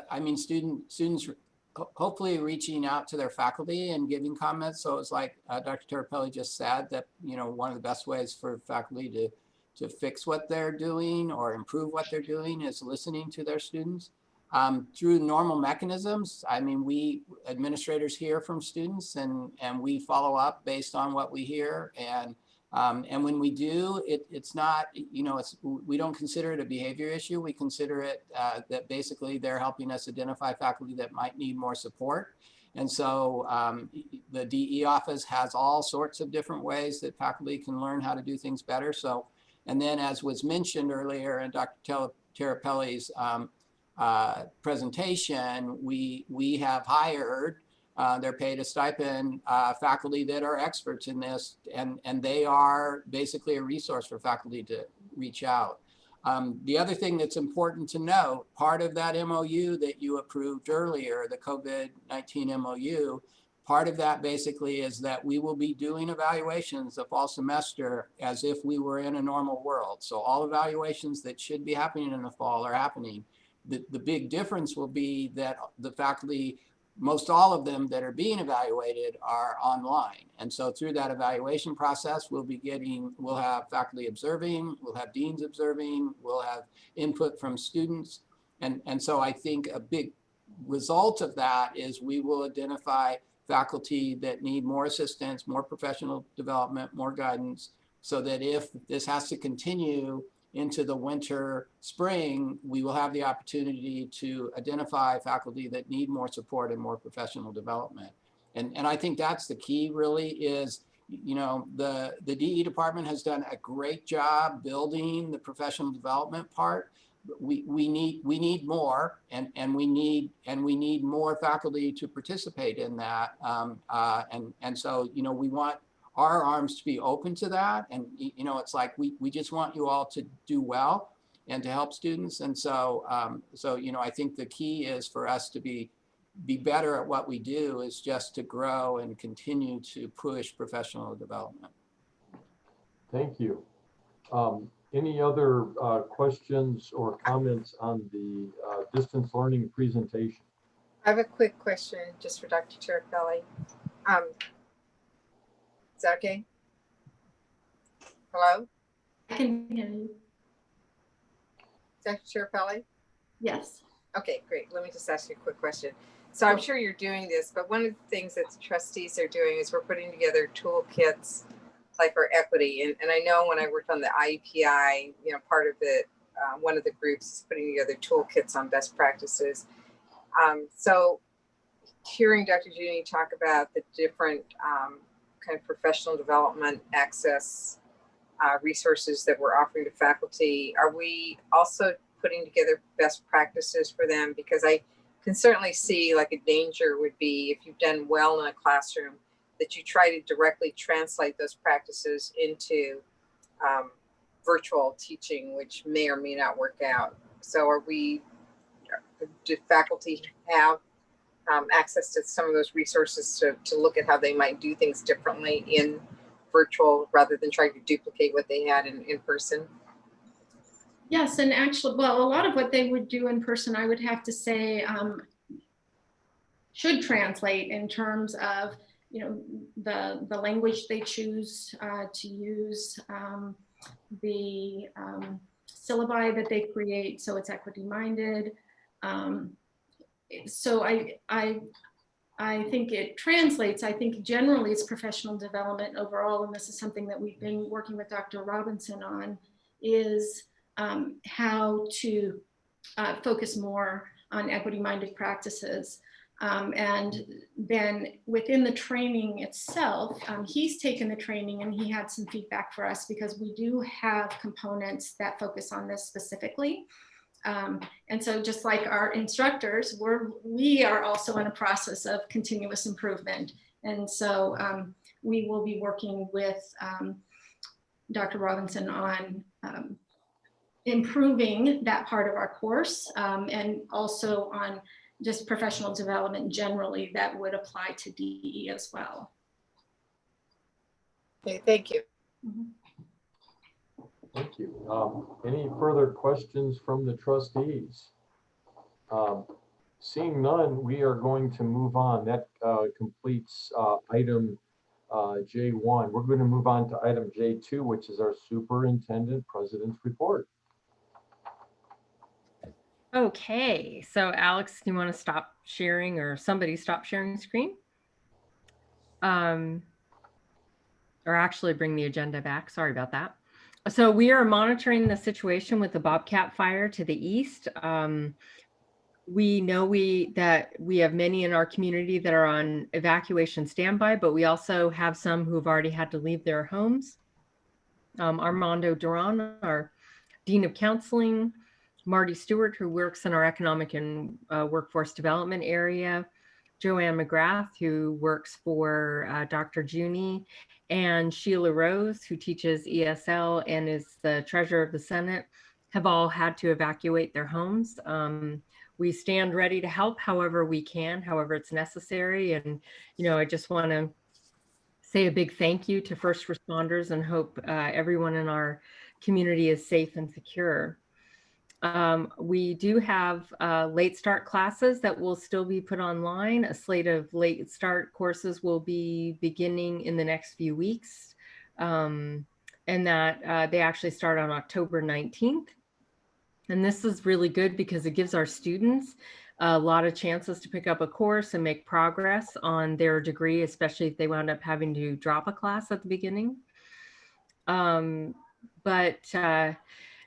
I mean, students hopefully reaching out to their faculty and giving comments. So it's like Dr. Terapelli just said, that, you know, one of the best ways for faculty to fix what they're doing or improve what they're doing is listening to their students through normal mechanisms. I mean, we administrators hear from students, and we follow up based on what we hear. And when we do, it's not, you know, we don't consider it a behavior issue. We consider it that basically they're helping us identify faculty that might need more support. And so the DE office has all sorts of different ways that faculty can learn how to do things better. So, and then as was mentioned earlier in Dr. Terapelli's presentation, we have hired, they're paid a stipend, faculty that are experts in this, and they are basically a resource for faculty to reach out. The other thing that's important to note, part of that MOU that you approved earlier, the COVID-19 MOU, part of that basically is that we will be doing evaluations the fall semester as if we were in a normal world. So all evaluations that should be happening in the fall are happening. The big difference will be that the faculty, most all of them that are being evaluated are online. And so through that evaluation process, we'll have faculty observing, we'll have deans observing, we'll have input from students. And so I think a big result of that is we will identify faculty that need more assistance, more professional development, more guidance, so that if this has to continue into the winter, spring, we will have the opportunity to identify faculty that need more support and more professional development. And I think that's the key really is, you know, the DE department has done a great job building the professional development part. We need more, and we need more faculty to participate in that. And so, you know, we want our arms to be open to that. And, you know, it's like, we just want you all to do well and to help students. And so, you know, I think the key is for us to be better at what we do is just to grow and continue to push professional development. Thank you. Any other questions or comments on the distance learning presentation? I have a quick question just for Dr. Terapelli. Is that okay? Hello? I can hear you. Dr. Terapelli? Yes. Okay, great. Let me just ask you a quick question. So I'm sure you're doing this, but one of the things that the trustees are doing is we're putting together toolkits like for equity. And I know when I worked on the IEPI, you know, part of it, one of the groups is putting together toolkits on best practices. So hearing Dr. Junie talk about the different kind of professional development access resources that we're offering to faculty, are we also putting together best practices for them? Because I can certainly see like a danger would be if you've done well in a classroom that you try to directly translate those practices into virtual teaching, which may or may not work out. So are we do faculty have access to some of those resources to look at how they might do things differently in virtual rather than trying to duplicate what they had in person? Yes, and actually, well, a lot of what they would do in person, I would have to say, should translate in terms of, you know, the language they choose to use, the syllabi that they create, so it's equity minded. So I think it translates. I think generally it's professional development overall, and this is something that we've been working with Dr. Robinson on, is how to focus more on equity-minded practices. And then within the training itself, he's taken the training and he had some feedback for us because we do have components that focus on this specifically. And so just like our instructors, we are also in a process of continuous improvement. And so we will be working with Dr. Robinson on improving that part of our course, and also on just professional development generally that would apply to DE as well. Okay, thank you. Thank you. Any further questions from the trustees? Seeing none, we are going to move on. That completes item J1. We're going to move on to item J2, which is our Superintendent President's Report. Okay, so Alex, do you want to stop sharing, or somebody stop sharing screen? Or actually bring the agenda back. Sorry about that. So we are monitoring the situation with the Bobcat fire to the east. We know that we have many in our community that are on evacuation standby, but we also have some who have already had to leave their homes. Armando Duran, our Dean of Counseling, Marty Stewart, who works in our economic and workforce development area, Joanne McGrath, who works for Dr. Junie, and Sheila Rose, who teaches ESL and is the treasurer of the Senate, have all had to evacuate their homes. We stand ready to help however we can, however it's necessary. And, you know, I just want to say a big thank you to first responders and hope everyone in our community is safe and secure. We do have late start classes that will still be put online. A slate of late start courses will be beginning in the next few weeks, and that they actually start on October 19th. And this is really good because it gives our students a lot of chances to pick up a course and make progress on their degree, especially if they wound up having to drop a class at the beginning.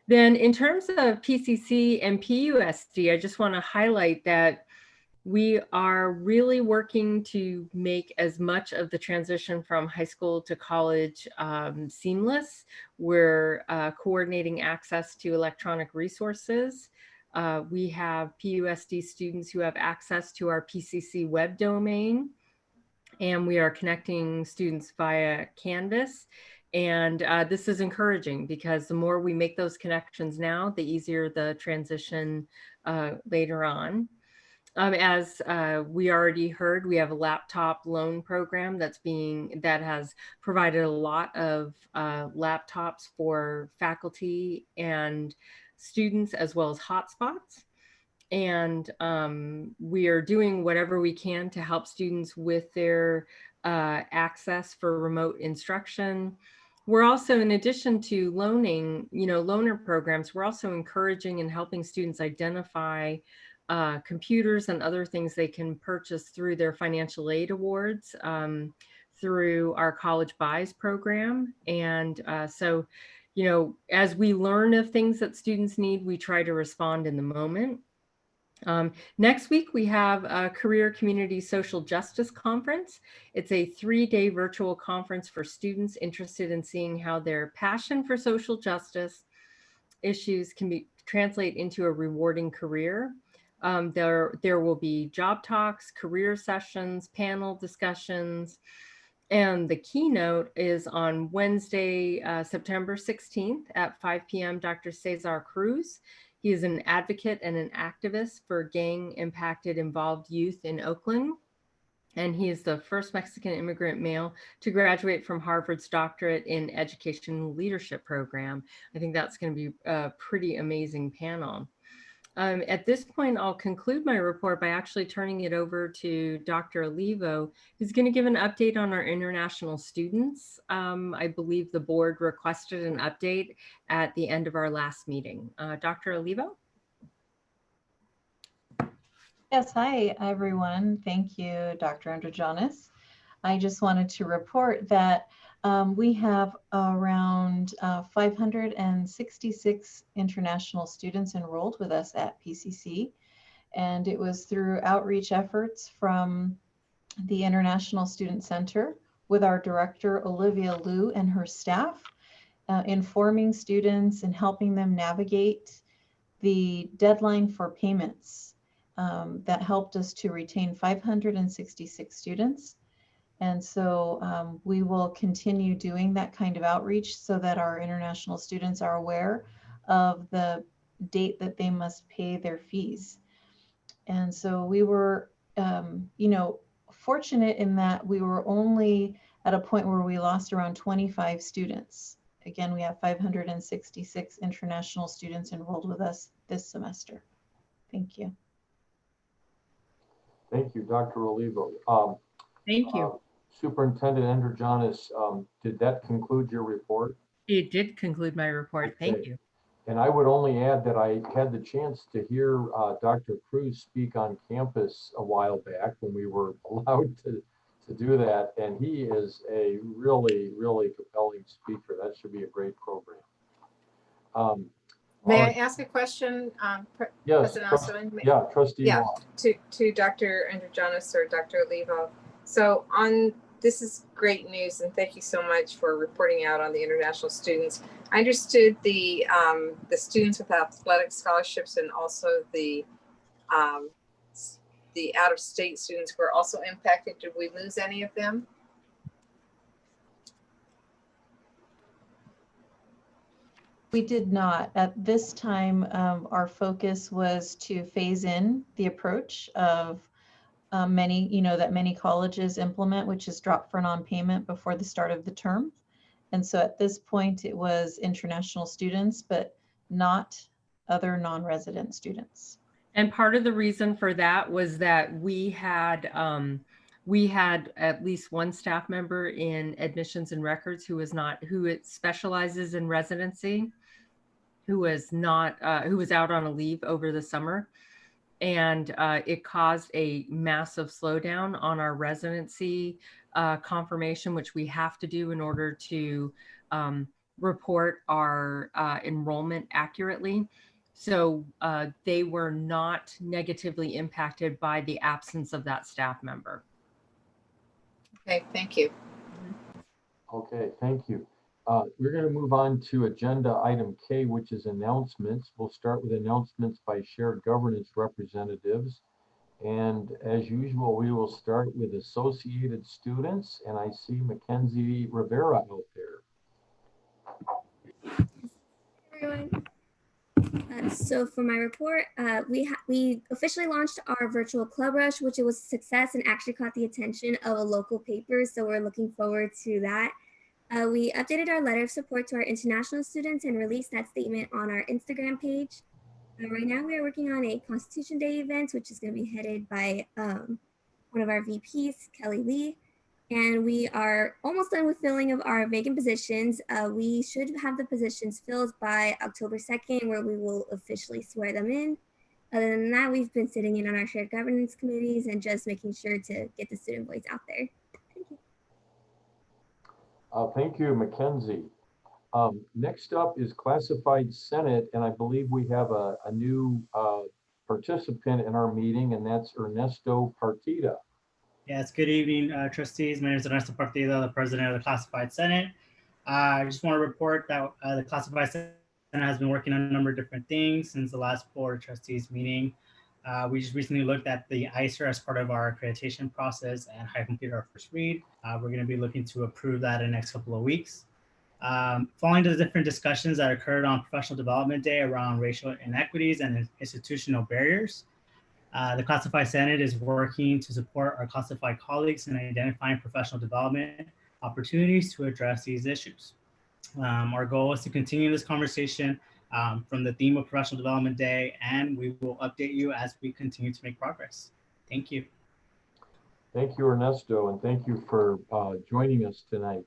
Then in terms of PCC and PUSD, I just want to highlight that we are really working to make as much of the transition from high school to college seamless. We're coordinating access to electronic resources. We have PUSD students who have access to our PCC web domain, and we are connecting students via Canvas. And this is encouraging because the more we make those connections now, the easier the transition later on. As we already heard, we have a laptop loan program that has provided a lot of laptops for faculty and students, as well as hotspots. And we are doing whatever we can to help students with their access for remote instruction. We're also, in addition to loaning, loaner programs, we're also encouraging and helping students identify computers and other things they can purchase through their financial aid awards through our College Buys program. And so, as we learn of things that students need, we try to respond in the moment. Next week, we have a Career Community Social Justice Conference. It's a 3-day virtual conference for students interested in seeing how their passion for social justice issues can translate into a rewarding career. There will be job talks, career sessions, panel discussions, and the keynote is on Wednesday, September 16th at 5 p.m. Dr. Cesar Cruz. He is an advocate and an activist for gang-impacted involved youth in Oakland. And he is the first Mexican immigrant male to graduate from Harvard's Doctorate in Education Leadership program. I think that's going to be a pretty amazing panel. At this point, I'll conclude my report by actually turning it over to Dr. Olivo, who's going to give an update on our international students. I believe the board requested an update at the end of our last meeting. Dr. Olivo? Yes, hi, everyone. Thank you, Dr. Jonas. I just wanted to report that we have around 566 international students enrolled with us at PCC. And it was through outreach efforts from the International Student Center with our director, Olivia Liu, and her staff, informing students and helping them navigate the deadline for payments. That helped us to retain 566 students. And so we will continue doing that kind of outreach so that our international students are aware of the date that they must pay their fees. And so we were, fortunate in that we were only at a point where we lost around 25 students. Again, we have 566 international students enrolled with us this semester. Thank you. Thank you, Dr. Olivo. Thank you. Superintendent Jonas, did that conclude your report? It did conclude my report. Thank you. And I would only add that I had the chance to hear Dr. Cruz speak on campus a while back when we were allowed to do that. And he is a really, really compelling speaker. That should be a great program. May I ask a question? Yes, Trustee. Yeah, to Dr. Jonas or Dr. Olivo. So this is great news, and thank you so much for reporting out on the international students. I understood the students with athletic scholarships and also the out-of-state students were also impacted. Did we lose any of them? We did not. At this time, our focus was to phase in the approach of many colleges implement, which is drop for non-payment before the start of the term. And so at this point, it was international students, but not other non-resident students. And part of the reason for that was that we had at least one staff member in admissions and records who specializes in residency, who was out on a leave over the summer. And it caused a massive slowdown on our residency confirmation, which we have to do in order to report our enrollment accurately. So they were not negatively impacted by the absence of that staff member. Okay, thank you. Okay, thank you. We're going to move on to agenda item K, which is announcements. We'll start with announcements by shared governance representatives. And as usual, we will start with associated students. And I see Mackenzie Rivera out there. Everyone. So for my report, we officially launched our virtual club rush, which was a success and actually caught the attention of a local paper. So we're looking forward to that. We updated our letter of support to our international students and released that statement on our Instagram page. Right now we are working on a Constitution Day event, which is going to be headed by one of our VPs, Kelly Lee. And we are almost done with filling of our vacant positions. We should have the positions filled by October 2nd, where we will officially swear them in. Other than that, we've been sitting in on our shared governance committees and just making sure to get the student voice out there. Thank you. Thank you, Mackenzie. Next up is Classified Senate, and I believe we have a new participant in our meeting, and that's Ernesto Partida. Yes, good evening, trustees. My name is Ernesto Partida, the president of the Classified Senate. I just want to report that the Classified Senate has been working on a number of different things since the last Board of Trustees meeting. We just recently looked at the ICER as part of our accreditation process and have completed our first read. We're going to be looking to approve that in the next couple of weeks. Following the different discussions that occurred on Professional Development Day around racial inequities and institutional barriers, the Classified Senate is working to support our classified colleagues in identifying professional development opportunities to address these issues. Our goal is to continue this conversation from the theme of Professional Development Day, and we will update you as we continue to make progress. Thank you. Thank you, Ernesto, and thank you for joining us tonight.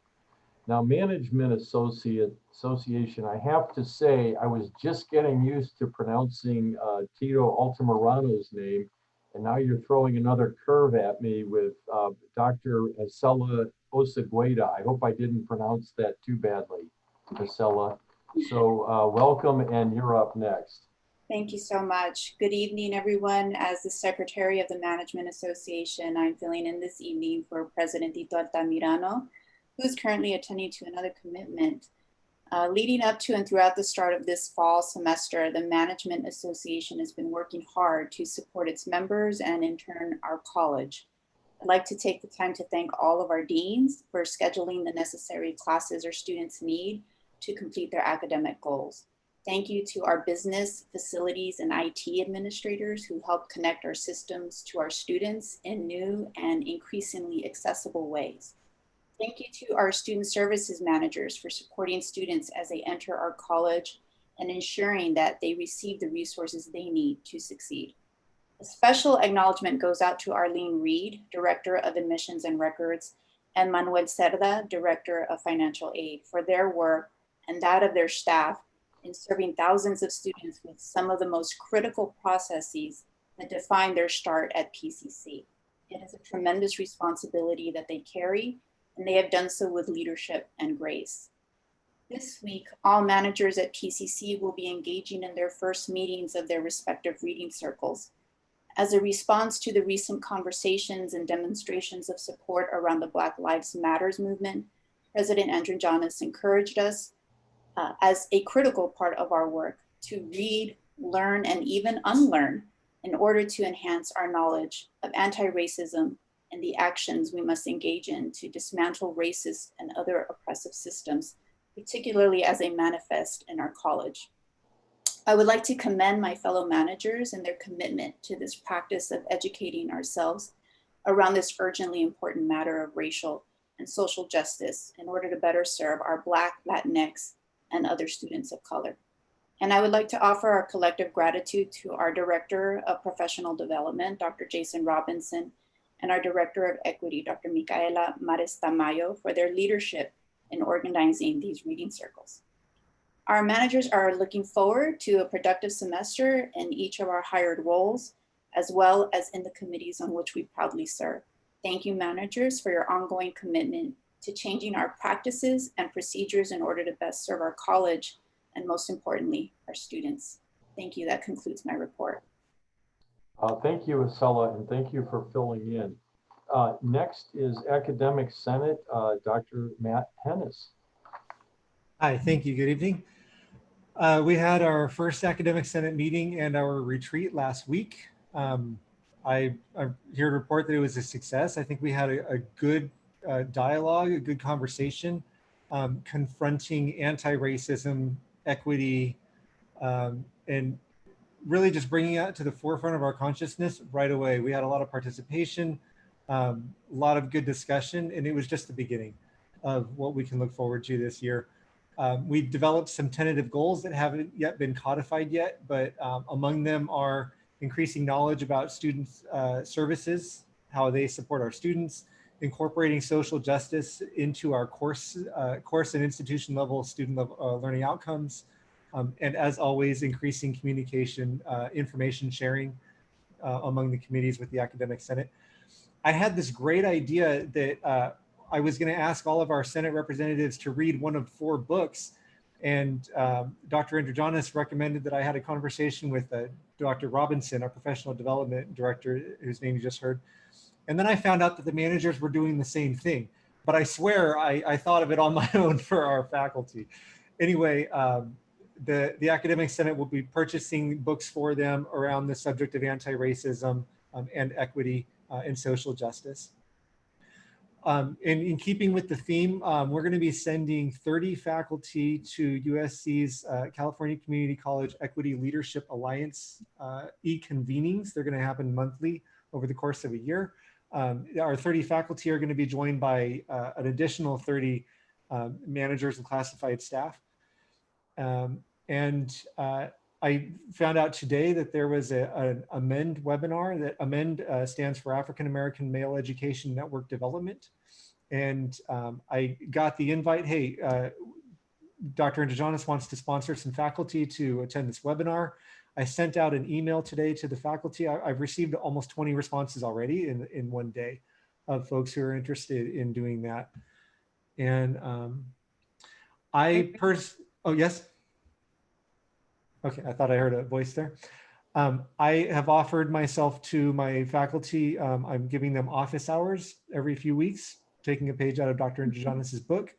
Now, Management Association, I have to say, I was just getting used to pronouncing Tito Altamirano's name, and now you're throwing another curve at me with Dr. Acela Osegueda. I hope I didn't pronounce that too badly, Acela. So welcome, and you're up next. Thank you so much. Good evening, everyone. As the Secretary of the Management Association, I'm filling in this evening for President Tito Altamirano, who is currently attending to another commitment. Leading up to and throughout the start of this fall semester, the Management Association has been working hard to support its members and in turn our college. I'd like to take the time to thank all of our deans for scheduling the necessary classes our students need to complete their academic goals. Thank you to our business, facilities, and IT administrators who help connect our systems to our students in new and increasingly accessible ways. Thank you to our student services managers for supporting students as they enter our college and ensuring that they receive the resources they need to succeed. A special acknowledgement goes out to Arlene Reed, Director of Admissions and Records, and Manuel Cerda, Director of Financial Aid, for their work and that of their staff in serving thousands of students with some of the most critical processes that define their start at PCC. It is a tremendous responsibility that they carry, and they have done so with leadership and grace. This week, all managers at PCC will be engaging in their first meetings of their respective reading circles. As a response to the recent conversations and demonstrations of support around the Black Lives Matters movement, President Andrew Jonas encouraged us as a critical part of our work to read, learn, and even unlearn in order to enhance our knowledge of anti-racism and the actions we must engage in to dismantle racist and other oppressive systems, particularly as they manifest in our college. I would like to commend my fellow managers and their commitment to this practice of educating ourselves around this urgently important matter of racial and social justice in order to better serve our Black, Latinx, and other students of color. And I would like to offer our collective gratitude to our Director of Professional Development, Dr. Jason Robinson, and our Director of Equity, Dr. Micaela Mares Tamayo, for their leadership in organizing these reading circles. Our managers are looking forward to a productive semester in each of our hired roles, as well as in the committees on which we proudly serve. Thank you, managers, for your ongoing commitment to changing our practices and procedures in order to best serve our college and, most importantly, our students. Thank you. That concludes my report. Thank you, Acela, and thank you for filling in. Next is Academic Senate, Dr. Matt Hennis. Hi, thank you. Good evening. We had our first Academic Senate meeting and our retreat last week. I'm here to report that it was a success. I think we had a good dialogue, a good conversation, confronting anti-racism, equity, and really just bringing it to the forefront of our consciousness right away. We had a lot of participation, a lot of good discussion, and it was just the beginning of what we can look forward to this year. We developed some tentative goals that haven't yet been codified yet, but among them are increasing knowledge about students' services, how they support our students, incorporating social justice into our course and institution level student learning outcomes, and as always, increasing communication, information sharing among the committees with the Academic Senate. I had this great idea that I was going to ask all of our Senate representatives to read one of 4 books, and Dr. Andrew Jonas recommended that I had a conversation with Dr. Robinson, our professional development director, whose name you just heard. And then I found out that the managers were doing the same thing, but I swear I thought of it on my own for our faculty. Anyway, the Academic Senate will be purchasing books for them around the subject of anti-racism and equity and social justice. And in keeping with the theme, we're going to be sending 30 faculty to USC's California Community College Equity Leadership Alliance e-convenings. They're going to happen monthly over the course of a year. Our 30 faculty are going to be joined by an additional 30 managers and classified staff. I found out today that there was an AMEND webinar. That AMEND stands for African American Male Education Network Development. And I got the invite, hey, Dr. Jonas wants to sponsor some faculty to attend this webinar. I sent out an email today to the faculty. I've received almost 20 responses already in one day of folks who are interested in doing that. And oh, yes? Okay, I thought I heard a voice there. I have offered myself to my faculty. I'm giving them office hours every few weeks, taking a page out of Dr. Jonas's book.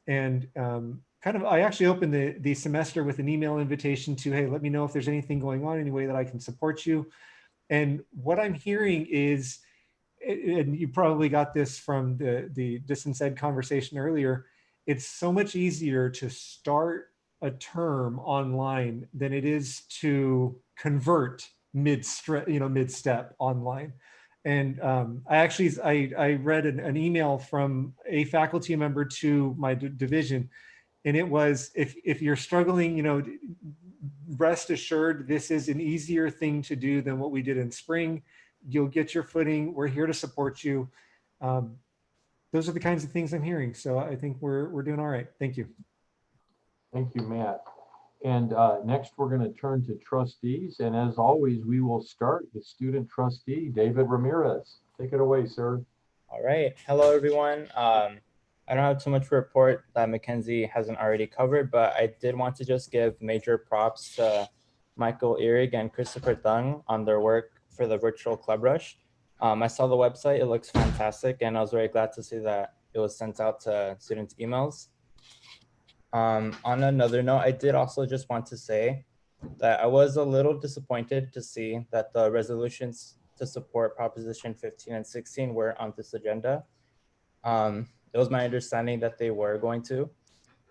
And I actually opened the semester with an email invitation to, hey, let me know if there's anything going on, any way that I can support you. And what I'm hearing is, and you probably got this from the distance ed conversation earlier, it's so much easier to start a term online than it is to convert mid-step online. And I read an email from a faculty member to my division, and it was, if you're struggling, rest assured, this is an easier thing to do than what we did in spring. You'll get your footing. We're here to support you. Those are the kinds of things I'm hearing. So I think we're doing all right. Thank you. Thank you, Matt. And next we're going to turn to trustees. And as always, we will start with student trustee, David Ramirez. Take it away, sir. All right. Hello, everyone. I don't have too much to report that Mackenzie hasn't already covered, but I did want to just give major props to Michael Ehrig and Christopher Thung on their work for the virtual Club Rush. I saw the website. It looks fantastic, and I was very glad to see that it was sent out to students' emails. On another note, I did also just want to say that I was a little disappointed to see that the resolutions to support Proposition 15 and 16 were on this agenda. It was my understanding that they were going to.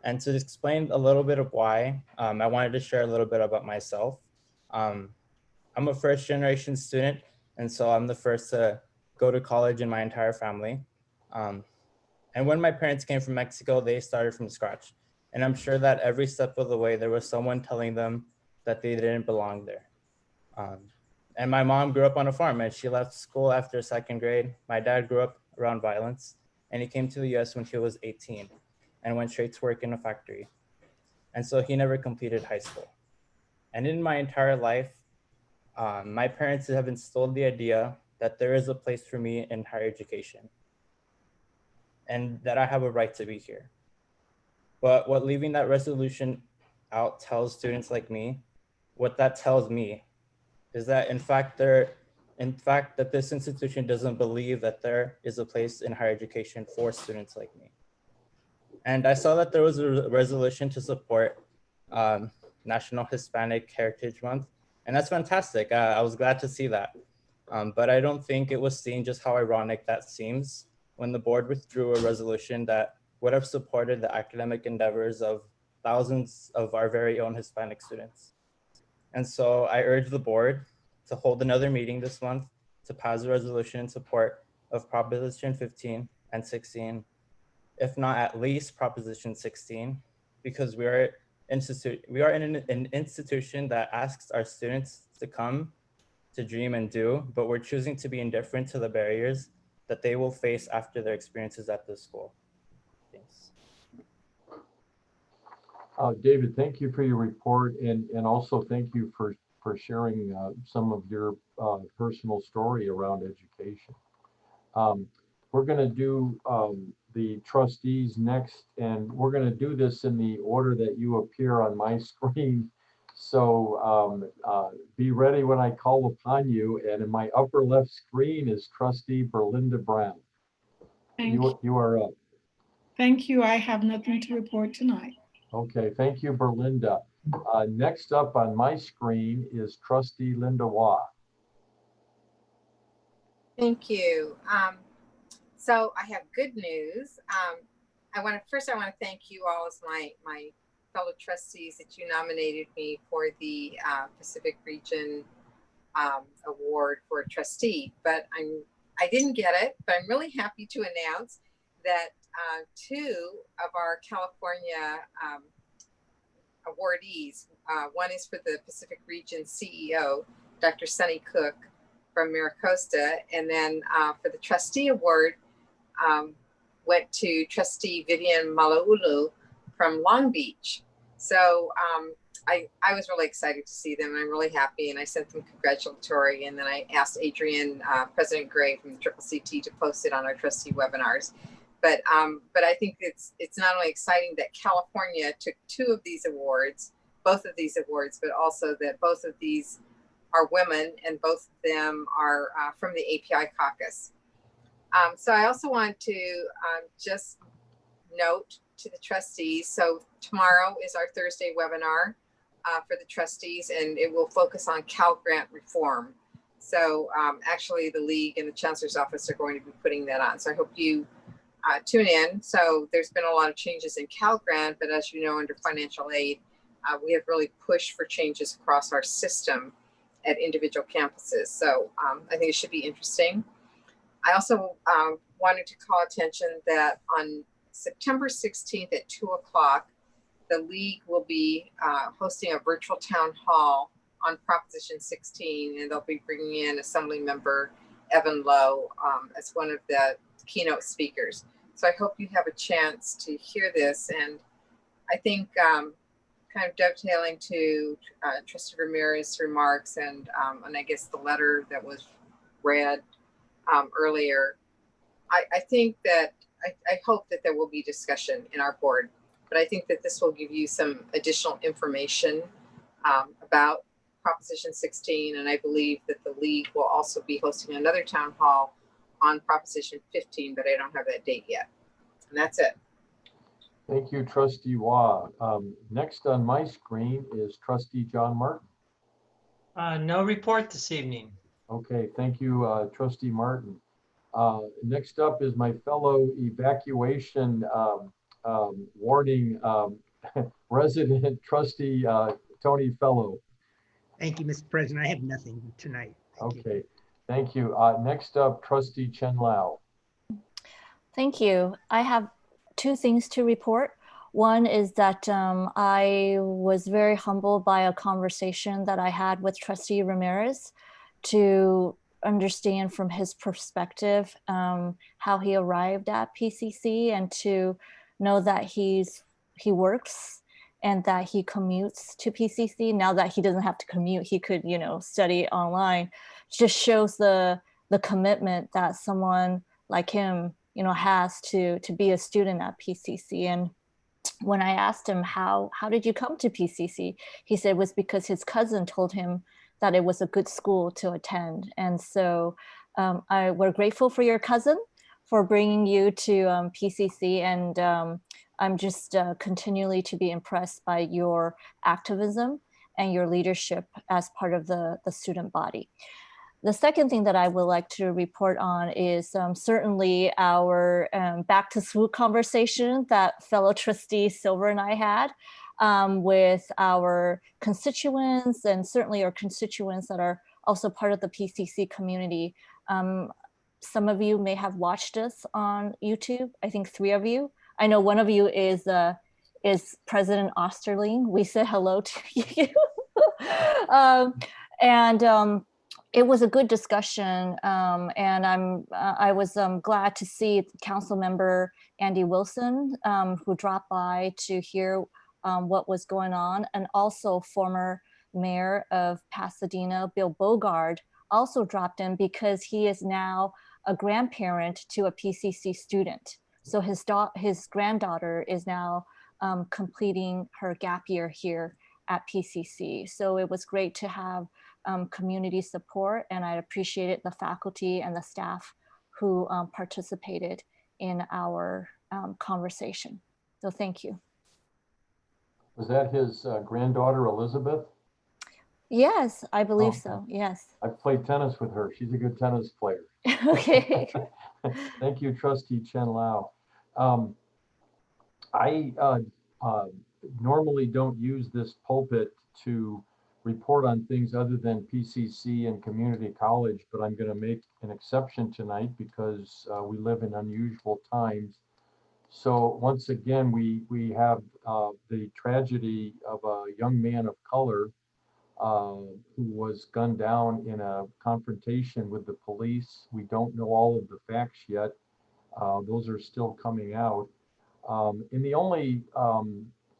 And to explain a little bit of why, I wanted to share a little bit about myself. I'm a first generation student, and so I'm the first to go to college in my entire family. And when my parents came from Mexico, they started from scratch. And I'm sure that every step of the way, there was someone telling them that they didn't belong there. And my mom grew up on a farm, and she left school after second grade. My dad grew up around violence, and he came to the US when he was 18 and went straight to work in a factory. And so he never completed high school. And in my entire life, my parents have instilled the idea that there is a place for me in higher education and that I have a right to be here. But what leaving that resolution out tells students like me, what that tells me is that in fact that this institution doesn't believe that there is a place in higher education for students like me. And I saw that there was a resolution to support National Hispanic Heritage Month, and that's fantastic. I was glad to see that. But I don't think it was seen just how ironic that seems when the board withdrew a resolution that would have supported the academic endeavors of thousands of our very own Hispanic students. And so I urge the board to hold another meeting this month to pass a resolution in support of Proposition 15 and 16, if not at least Proposition 16, because we are in an institution that asks our students to come, to dream and do, but we're choosing to be indifferent to the barriers that they will face after their experiences at this school. Thanks. David, thank you for your report, and also thank you for sharing some of your personal story around education. We're going to do the trustees next, and we're going to do this in the order that you appear on my screen. So be ready when I call upon you. And in my upper left screen is Trustee Berlinda Brown. You are up. Thank you. I have nothing to report tonight. Okay, thank you, Berlinda. Next up on my screen is Trustee Linda Waugh. Thank you. So I have good news. I want to thank you all as my fellow trustees that you nominated me for the Pacific Region award for a trustee, but I didn't get it, but I'm really happy to announce that two of our California awardees, one is for the Pacific Region CEO, Dr. Sunny Cook from Maricosta, and then for the trustee award went to Trustee Vivian Malaulu from Long Beach. So I was really excited to see them. I'm really happy, and I sent them congratulatory. And then I asked Adrian, President Gray from the CCC, to post it on our trustee webinars. But I think it's not only exciting that California took two of these awards, both of these awards, but also that both of these are women, and both of them are from the API caucus. So I also want to just note to the trustees. So tomorrow is our Thursday webinar for the trustees, and it will focus on Cal Grant reform. So actually the League and the Chancellor's Office are going to be putting that on. So I hope you tune in. So there's been a lot of changes in Cal Grant, but as you know, under financial aid, we have really pushed for changes across our system at individual campuses. So I think it should be interesting. I also wanted to call attention that on September 16th at 2 o'clock, the League will be hosting a virtual town hall on Proposition 16, and they'll be bringing in Assembly Member Evan Lowe as one of the keynote speakers. So I hope you have a chance to hear this. And I think kind of dovetailing to Trustee Ramirez's remarks and I guess the letter that was read earlier, I think that I hope that there will be discussion in our board, but I think that this will give you some additional information about Proposition 16, and I believe that the League will also be hosting another town hall on Proposition 15, but I don't have that date yet. And that's it. Thank you, Trustee Waugh. Next on my screen is Trustee John Martin. No report this evening. Okay, thank you, Trustee Martin. Next up is my fellow evacuation warning resident, Trustee Tony Fellow. Thank you, Mr. President. I have nothing tonight. Okay, thank you. Next up, Trustee Chen Lao. Thank you. I have two things to report. One is that I was very humbled by a conversation that I had with Trustee Ramirez to understand from his perspective how he arrived at PCC, and to know that he works and that he commutes to PCC. Now that he doesn't have to commute, he could, study online. Just shows the commitment that someone like him, has to be a student at PCC. And when I asked him, how did you come to PCC? He said it was because his cousin told him that it was a good school to attend. And so we're grateful for your cousin for bringing you to PCC. And I'm just continually to be impressed by your activism and your leadership as part of the student body. The second thing that I would like to report on is certainly our back to school conversation that fellow trustee Silver and I had with our constituents, and certainly our constituents that are also part of the PCC community. Some of you may have watched us on YouTube. I think 3 of you. I know one of you is President Osterling. We said hello to you. It was a good discussion, and I was glad to see Council Member Andy Wilson, who dropped by to hear what was going on, and also former Mayor of Pasadena, Bill Bogard, also dropped in because he is now a grandparent to a PCC student. So his granddaughter is now completing her gap year here at PCC. So it was great to have community support, and I appreciated the faculty and the staff who participated in our conversation. So thank you. Was that his granddaughter, Elizabeth? Yes, I believe so, yes. I've played tennis with her. She's a good tennis player. Okay. Thank you, Trustee Chen Lao. I normally don't use this pulpit to report on things other than PCC and community college, but I'm going to make an exception tonight because we live in unusual times. So once again, we have the tragedy of a young man of color who was gunned down in a confrontation with the police. We don't know all of the facts yet. Those are still coming out. And the only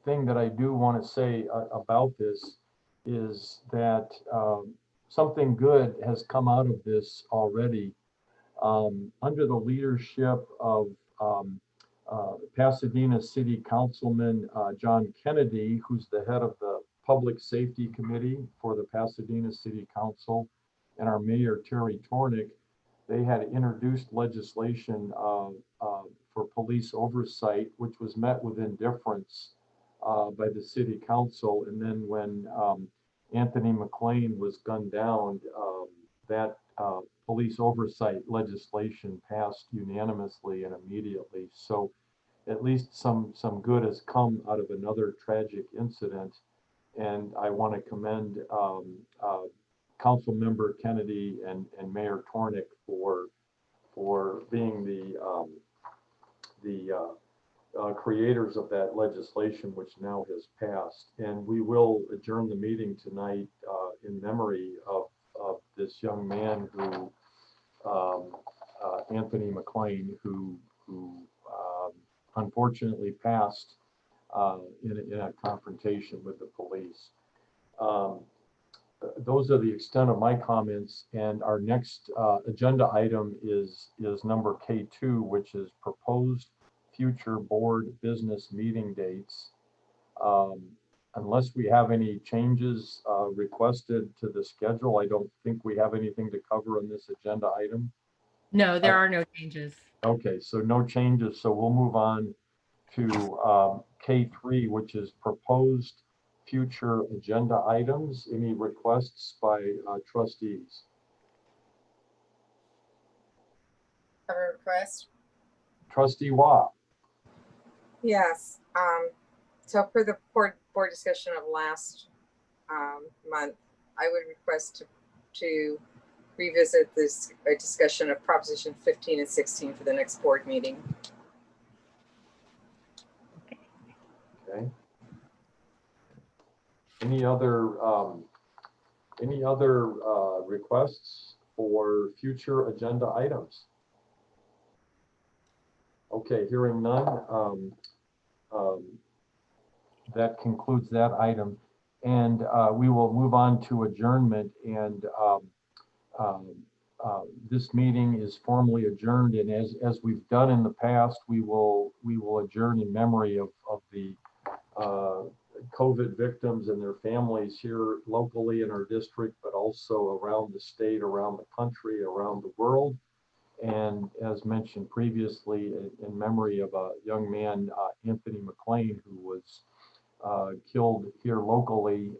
thing that I do want to say about this is that something good has come out of this already. Under the leadership of Pasadena City Councilman John Kennedy, who's the head of the Public Safety Committee for the Pasadena City Council, and our Mayor Terry Tornick, they had introduced legislation for police oversight, which was met with indifference by the City Council. And then when Anthony McLean was gunned down, that police oversight legislation passed unanimously and immediately. So at least some good has come out of another tragic incident. And I want to commend Council Member Kennedy and Mayor Tornick for being the creators of that legislation, which now has passed. And we will adjourn the meeting tonight in memory of this young man who, Anthony McLean, who unfortunately passed in a confrontation with the police. Those are the extent of my comments, and our next agenda item is number K2, which is proposed future board business meeting dates. Unless we have any changes requested to the schedule, I don't think we have anything to cover on this agenda item. No, there are no changes. Okay, so no changes. So we'll move on to K3, which is proposed future agenda items. Any requests by trustees? Have a request? Trustee Wah. Yes. So for the board discussion of last month, I would request to revisit this discussion of Proposition 15 and 16 for the next board meeting. Okay. Any other requests for future agenda items? Okay, hearing none. That concludes that item, and we will move on to adjournment. And this meeting is formally adjourned. And as we've done in the past, we will adjourn in memory of the COVID victims and their families here locally in our district, but also around the state, around the country, around the world. And as mentioned previously, in memory of a young man, Anthony McLean, who was killed here locally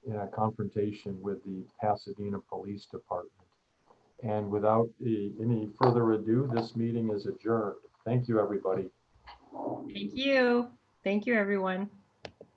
in a confrontation with the Pasadena Police Department. And without any further ado, this meeting is adjourned. Thank you, everybody. Thank you. Thank you, everyone.